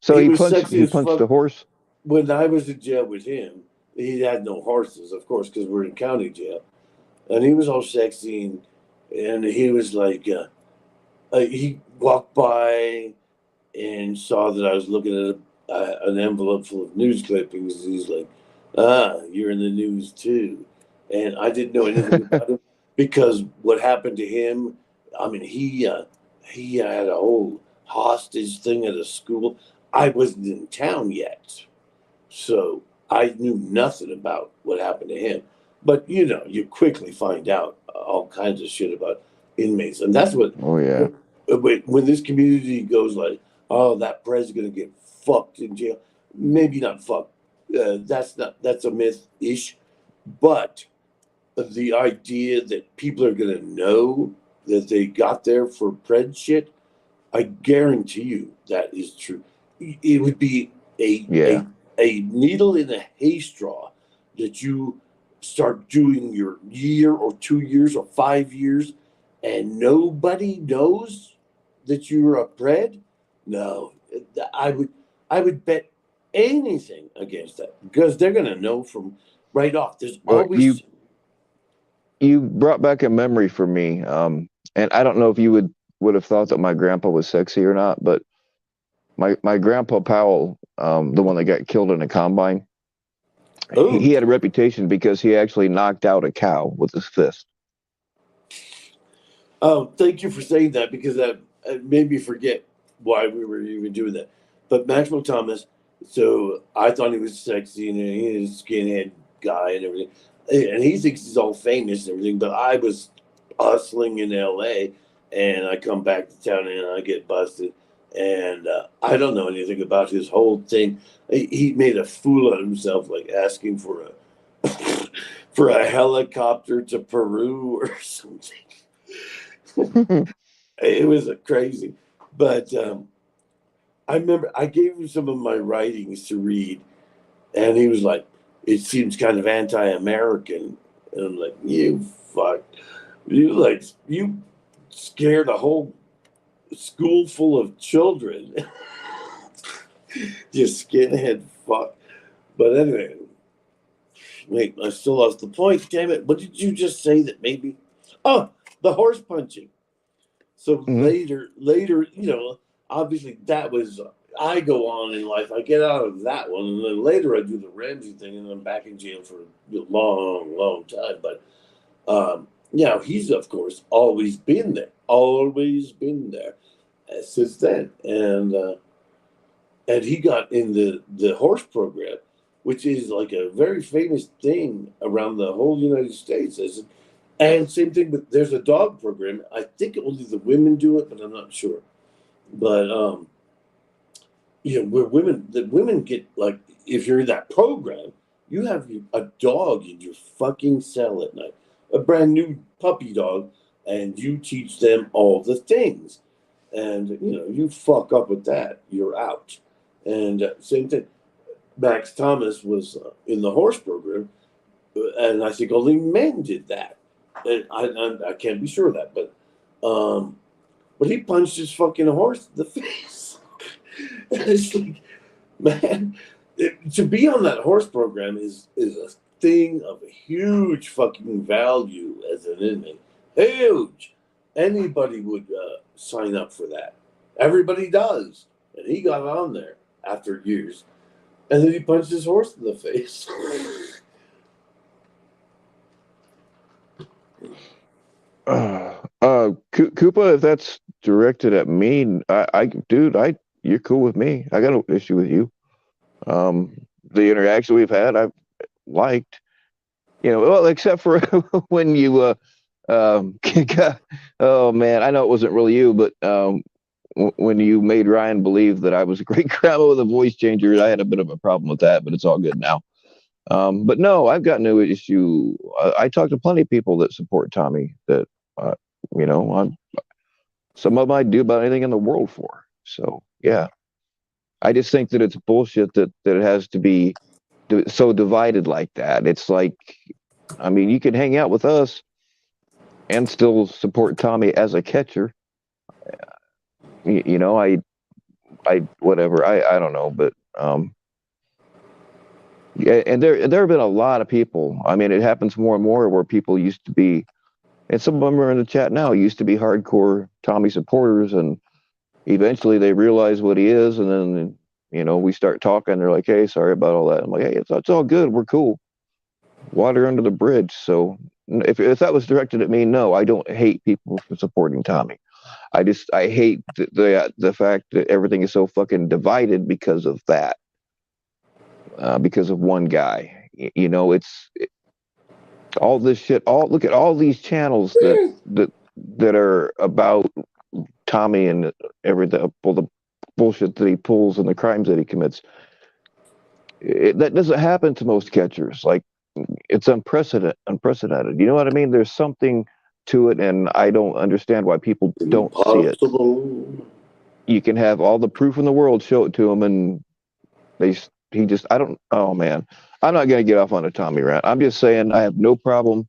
Speaker 1: So
Speaker 4: he
Speaker 1: he
Speaker 4: was
Speaker 1: punched
Speaker 4: sexy
Speaker 1: he
Speaker 4: as
Speaker 1: punched
Speaker 4: fuck
Speaker 1: a horse.
Speaker 4: when I was in jail with him. He had no horses, of course, because we're in county jail. And he was all sexy, and he was like, he walked by and saw that I was looking at an envelope full of news clippings. He's like, you're in the news too. And I didn't know anything about him because what happened to him, I mean, he had a whole hostage thing at a school. I wasn't in town yet. So I knew nothing about what happened to him. But you quickly find out all kinds of shit about inmates, and that's what.
Speaker 1: Oh yeah.
Speaker 4: When this community goes like, "Oh, that Pred's gonna get fucked in jail," maybe not fucked. That's a myth ish, but the idea that people are gonna know that they got there for Pred shit, I guarantee you that is true. It would be a
Speaker 1: Yeah.
Speaker 4: a a needle in a hay straw that you start doing your year or 2 years or 5 years, and nobody knows that you're a pred. No, I would bet anything against that because they're gonna know from right off. There's
Speaker 1: Well,
Speaker 4: always
Speaker 1: you brought back a memory for me. And I don't know if you would have thought that my grandpa was sexy or not, but my grandpa Powell, the one that got killed in a combine,
Speaker 4: oh
Speaker 1: he had a reputation because he actually knocked out a cow with his fist.
Speaker 4: Oh, thank you for saying that because that made me forget why we were even doing that. But Maxwell Thomas, so I thought he was sexy and he was a skinhead guy and everything. And he thinks he's all famous and everything, but I was hustling in LA and I come back to town and I get busted. And I don't know anything about his whole thing. He made a fool of himself, like asking for a for a helicopter to Peru or something. It was crazy, but I remember I gave him some of my writings to read, and he was like, "It seems kind of anti-American," and I'm like, "You fuck, you scared a whole school full of children, you skinhead fuck." But anyway, wait, I still lost the point. Damn it! What did you just say that maybe? Oh, the horse punching. So
Speaker 1: Mhm.
Speaker 4: later, obviously that was I go on in life. I get out of that one, and then later I do the Ramsey thing, and I'm back in jail for a long, long time. But he's of course always been there since then, and he got in the horse program, which is like a very famous thing around the whole United States. And same thing, but there's a dog program. I think only the women do it, but I'm not sure. But where women get like if you're in that program, you have a dog in your fucking cell at night, a brand new puppy dog, and you teach them all the things. And you fuck up with that, you're out. And same thing. Max Thomas was in the horse program, and I think only men did that. And I can't be sure of that, but he punched his fucking horse in the face. And it's like, man, to be on that horse program is a thing of a huge fucking value as an inmate. Huge. Anybody would sign up for that. Everybody does, and he got on there after years, and then he punched his horse in the face.
Speaker 1: Koopa, if that's directed at me, dude, you're cool with me. I got no issue with you. The interaction we've had, I've liked. Well, except for when you, oh man, I know it wasn't really you, but when you made Ryan believe that I was a great grandma with a voice changer, I had a bit of a problem with that, but it's all good now. But no, I've got no issue. I talk to plenty of people that support Tommy that, uh, I'm some of them I'd do about anything in the world for. So yeah, I just think that it's bullshit that it has to be so divided like that. It's like, I mean, you can hang out with us and still support Tommy as a catcher. Whatever. I don't know, but yeah, and there have been a lot of people. I mean, it happens more and more where people used to be, and some of them are in the chat now, used to be hardcore Tommy supporters, and eventually they realize what he is, and then we start talking. They're like, "Hey, sorry about all that." I'm like, "Hey, it's all good. We're cool. Water under the bridge." So if that was directed at me, no, I don't hate people for supporting Tommy. I hate the fact that everything is so fucking divided because of that, because of one guy. All this shit. Look at all these channels that are about Tommy and everything, all the bullshit that he pulls and the crimes that he commits. That doesn't happen to most catchers. Like, it's unprecedented. You know what I mean? There's something to it, and I don't understand why people don't see it.
Speaker 4: Impossible.
Speaker 1: You can have all the proof in the world, show it to him, and he just, I don't. Oh man, I'm not gonna get off on a Tommy rant. I'm just saying I have no problem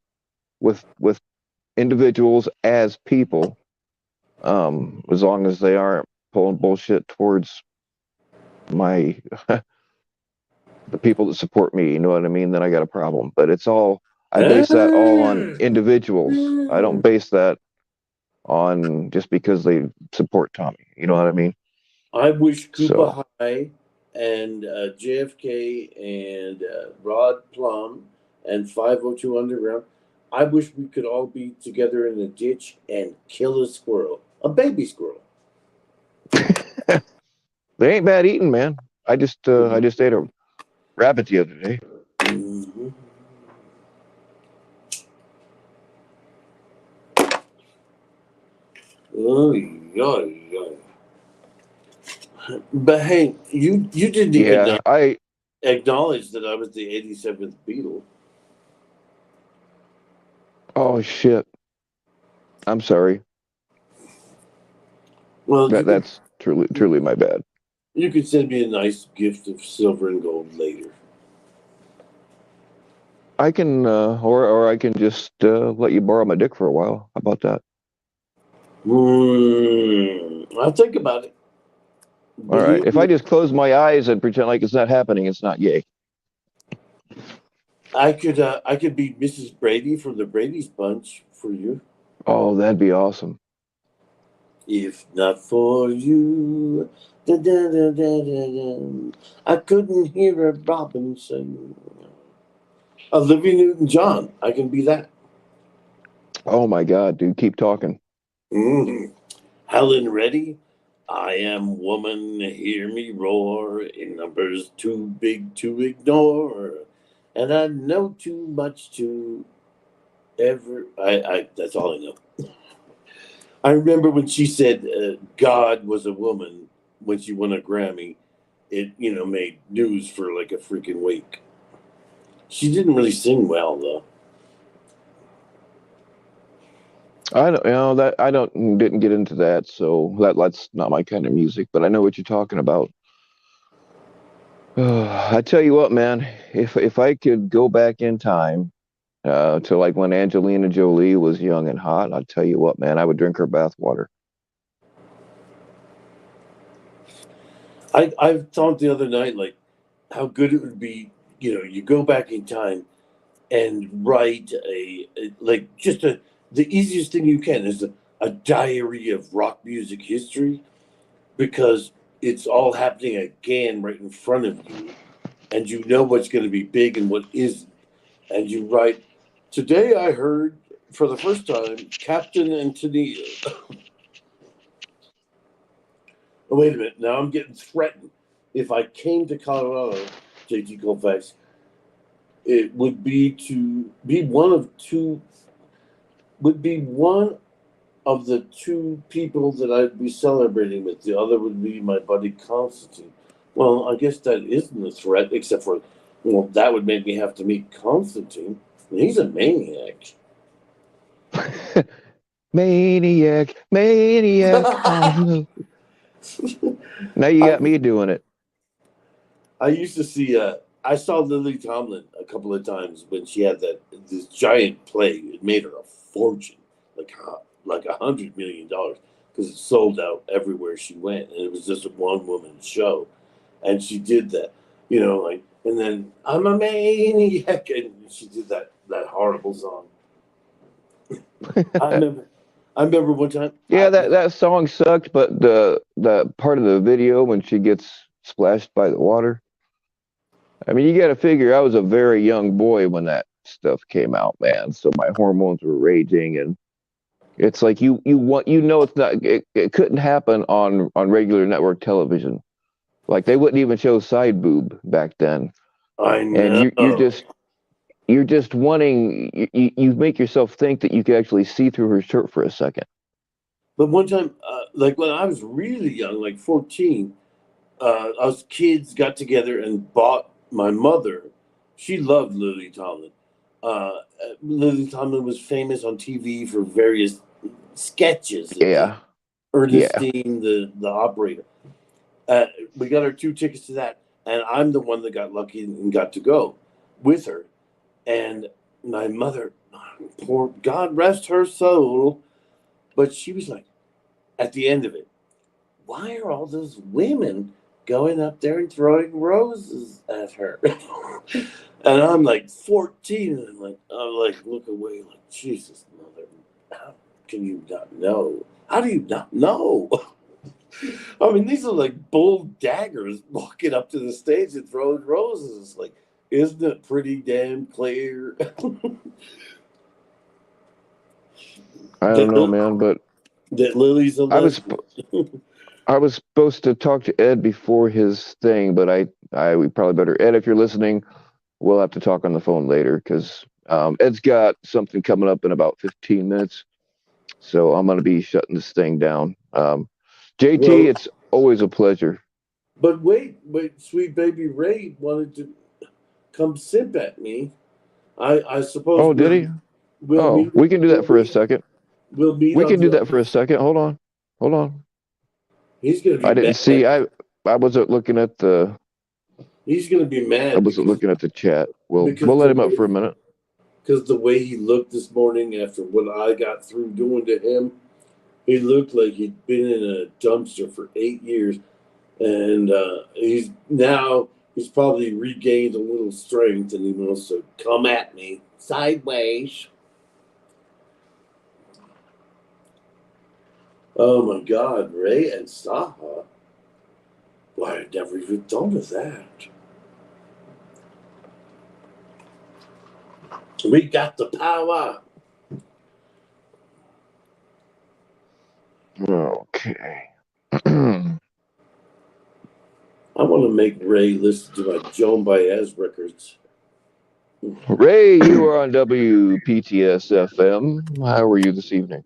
Speaker 1: with individuals as people, as long as they aren't pulling bullshit towards my the people that support me. You know what I mean? Then I got a problem. But it's all, I base that all on individuals. I don't base that on just because they support Tommy. You know what I mean?
Speaker 4: I wish
Speaker 1: So
Speaker 4: Koopa High and JFK and Rod Plum and 502 Underground, I wish we could all be together in a ditch and kill a squirrel, a baby squirrel.
Speaker 1: they ain't bad eating, man. I just ate a rabbit the other day.
Speaker 4: Mm-hmm. Oy, oy, oy. But hey, you didn't even
Speaker 1: Yeah, I
Speaker 4: acknowledge that I was the 87th Beatle.
Speaker 1: oh shit. I'm sorry.
Speaker 4: Well,
Speaker 1: That's truly my bad.
Speaker 4: you could send me a nice gift of silver and gold later.
Speaker 1: I can or I can just let you borrow my dick for a while. How about that?
Speaker 4: I'll think about it.
Speaker 1: All right.
Speaker 4: Believe
Speaker 1: If
Speaker 4: me,
Speaker 1: I just close my eyes and pretend like it's not happening, it's not gay.
Speaker 4: I could be Mrs. Brady from the Brady's Bunch for you.
Speaker 1: Oh, that'd be awesome.
Speaker 4: If not for you, da, da, da, da, da, da, I couldn't hear a robin sing. Olivia Newton-John, I can be that.
Speaker 1: Oh my God, dude, keep talking.
Speaker 4: Mm. Helen Reddy, I am woman, hear me roar, in numbers too big to ignore, and I know too much to ever. I that's all I know. I remember when she said God was a woman when she won a Grammy. It made news for like a freaking week. She didn't really sing well though.
Speaker 1: I don't, that I don't didn't get into that, so that's not my kind of music. But I know what you're talking about. I tell you what, man, if I could go back in time to like when Angelina Jolie was young and hot, I'll tell you what, man, I would drink her bathwater.
Speaker 4: I thought the other night like how good it would be. You go back in time and write like just the easiest thing you can is a diary of rock music history because it's all happening again right in front of you and you know what's going to be big and what isn't. And you write, today I heard for the first time Captain Anthony. Oh, wait a minute. Now I'm getting threatened. If I came to Colorado, JT Colfax, it would be to be one of the two people that I'd be celebrating with. The other would be my buddy Constantine. Well, I guess that isn't a threat, except for, well, that would make me have to meet Constantine. He's a maniac.
Speaker 1: Maniac, maniac. Oh, now you got me doing it.
Speaker 4: I used to see. I saw Lily Tomlin a couple of times when she had this giant play. It made her a fortune, like $100 million, because it sold out everywhere she went, and it was just a one woman show, and she did that, and then I'm a maniac, and she did that horrible song. I remember. I remember one time.
Speaker 1: Yeah, that song sucked, but the part of the video when she gets splashed by the water. I mean, you got to figure I was a very young boy when that stuff came out, man. So my hormones were raging, and it's like it's not it couldn't happen on regular network television. Like they wouldn't even show side boob back then,
Speaker 4: I
Speaker 1: and
Speaker 4: know.
Speaker 1: you're just wanting you make yourself think that you can actually see through her shirt for a second.
Speaker 4: But one time, like when I was really young, like 14, us kids got together and bought my mother. She loved Lily Tomlin. Lily Tomlin was famous on TV for various sketches that did.
Speaker 1: Yeah.
Speaker 4: Ernestine, the operator. We got her 2 tickets to that, and I'm the one that got lucky and got to go with her. And my mother, poor God rest her soul, but she was like, at the end of it, why are all those women going up there and throwing roses at her? And I'm like 14, and I'm like look away, like Jesus, mother, how can you not know? How do you not know? I mean, these are like bull daggers walking up to the stage and throwing roses. It's like, isn't it pretty damn clear?
Speaker 1: I don't know, man, but
Speaker 4: that Lily's a
Speaker 1: I was
Speaker 4: lesbian.
Speaker 1: I was supposed to talk to Ed before his thing, but we probably better, Ed, if you're listening, we'll have to talk on the phone later because Ed's got something coming up in about 15 minutes. So I'm going to be shutting this thing down. JT,
Speaker 4: Well,
Speaker 1: it's always a pleasure.
Speaker 4: but wait, sweet baby Ray wanted to come simp at me. I suppose
Speaker 1: Oh, did he?
Speaker 4: we'll
Speaker 1: Oh,
Speaker 4: meet
Speaker 1: we can do that
Speaker 4: we'll
Speaker 1: for a
Speaker 4: meet
Speaker 1: second.
Speaker 4: we'll meet
Speaker 1: We
Speaker 4: on
Speaker 1: can do
Speaker 4: the
Speaker 1: that
Speaker 4: other.
Speaker 1: for a second. Hold on. Hold on.
Speaker 4: He's gonna be
Speaker 1: I didn't
Speaker 4: mad.
Speaker 1: see. I wasn't looking at the.
Speaker 4: He's gonna be
Speaker 1: I
Speaker 4: mad
Speaker 1: wasn't looking at the chat. We'll
Speaker 4: because
Speaker 1: let him up for a minute.
Speaker 4: the way he looked this morning after what I got through doing to him, he looked like he'd been in a dumpster for 8 years, and he's probably regained a little strength, and he wants to come at me sideways. Oh my God, Ray and Saha. Why, I never even thought of that. We got the power.
Speaker 1: Okay.
Speaker 4: I want to make Ray listen to my Joan Baez records.
Speaker 1: Ray, you are on WPTS FM. How are you this evening?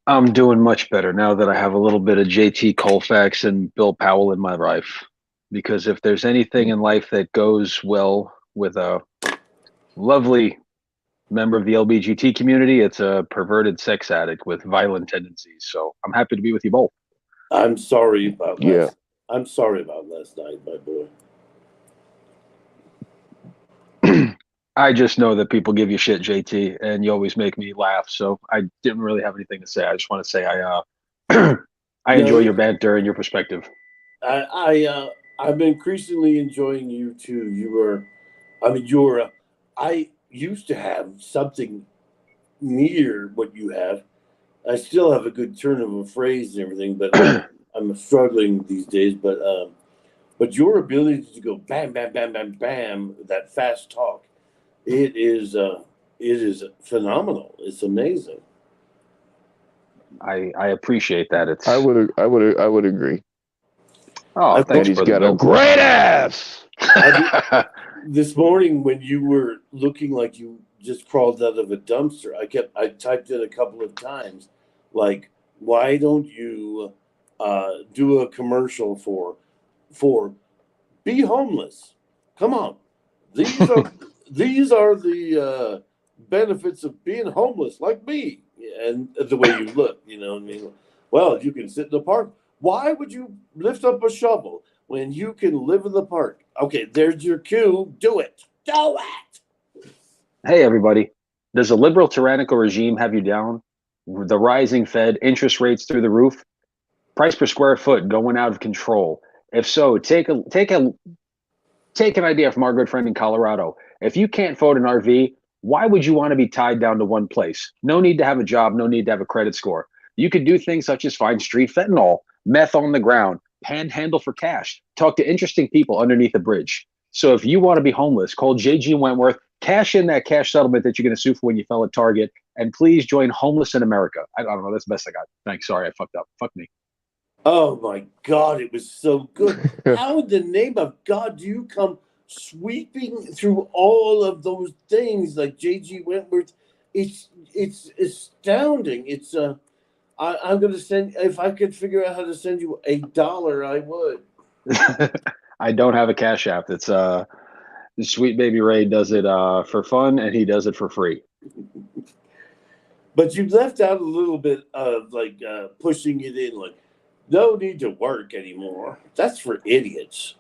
Speaker 5: I'm doing much better now that I have a little bit of JT Colfax and Bill Powell in my life. Because if there's anything in life that goes well with a lovely member of the LBGT community, it's a perverted sex addict with violent tendencies. So I'm happy to be with you both.
Speaker 4: I'm sorry about
Speaker 1: Yeah.
Speaker 4: last night, my boy.
Speaker 5: I just know that people give you shit, JT, and you always make me laugh. So I didn't really have anything to say. I just want to say I enjoy your banter and your perspective.
Speaker 4: I'm increasingly enjoying you too. I used to have something near what you have. I still have a good turn of a phrase and everything, but I'm struggling these days. But your ability to go bam, bam, bam, bam, bam, that fast talk, it is phenomenal. It's amazing.
Speaker 5: I appreciate that. It's
Speaker 1: I would agree.
Speaker 5: oh,
Speaker 1: And
Speaker 5: thanks,
Speaker 1: he's
Speaker 5: brother
Speaker 1: got a
Speaker 5: Bill.
Speaker 1: great ass.
Speaker 4: This morning when you were looking like you just crawled out of a dumpster, I typed in a couple of times, like, why don't you do a commercial for be homeless? Come on, these are the benefits of being homeless, like me, and the way you look. You know what I mean? Well, you can sit in the park. Why would you lift up a shovel when you can live in the park? Okay, there's your cue. Do it. Do it.
Speaker 5: Hey, everybody. Does a liberal tyrannical regime have you down? The rising Fed, interest rates through the roof, price per square foot going out of control. If so, take an idea from our good friend in Colorado. If you can't afford an RV, why would you want to be tied down to one place? No need to have a job, no need to have a credit score. You could do things such as find street fentanyl, meth on the ground, panhandle for cash, talk to interesting people underneath a bridge. So if you want to be homeless, call JG Wentworth, cash in that cash settlement that you're going to sue for when you fell at Target, and please join Homeless in America. I don't know. That's the best I got. Thanks. Sorry, I fucked up. Fuck me.
Speaker 4: Oh my God, it was so good. How in the name of God do you come sweeping through all of those things like J.G. Wentworth. It's astounding. It's I'm gonna send, if I could figure out how to send you $1, I would.
Speaker 5: I don't have a Cash App. It's Sweet Baby Ray does it for fun, and he does it for free.
Speaker 4: But you left out a little bit of like pushing it in, like no need to work anymore. That's for idiots.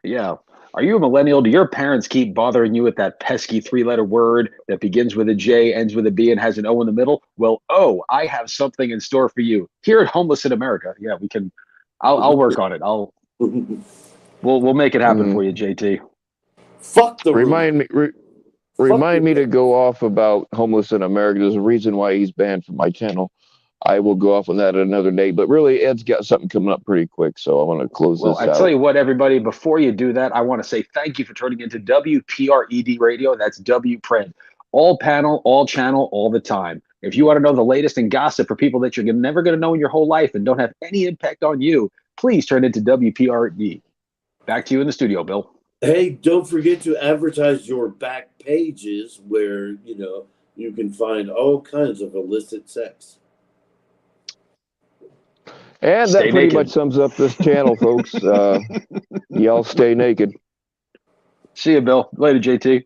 Speaker 5: Yeah. Are you a millennial? Do your parents keep bothering you with that pesky 3-letter word that begins with a J, ends with a B, and has an O in the middle? Well, I have something in store for you here at Homeless in America. Yeah, we can. I'll work on it. We'll make it happen for you, JT.
Speaker 4: Fuck the room.
Speaker 1: Remind me to go off about Homeless in America. There's a reason why he's banned from my channel. I will go off on that another day. But really, Ed's got something coming up pretty quick, so I want to close
Speaker 5: Well,
Speaker 1: this
Speaker 5: I
Speaker 1: out.
Speaker 5: tell you what, everybody, before you do that, I want to say thank you for tuning into WPRED Radio. That's WPRED. All panel, all channel, all the time. If you want to know the latest in gossip for people that you're never going to know in your whole life and don't have any impact on you, please turn into WPRED. Back to you in the studio, Bill.
Speaker 4: Hey, don't forget to advertise your back pages where, you can find all kinds of illicit sex.
Speaker 1: And
Speaker 5: Stay
Speaker 1: that pretty
Speaker 5: naked.
Speaker 1: much sums up this channel, folks. Y'all stay naked.
Speaker 5: See you, Bill. Later, JT.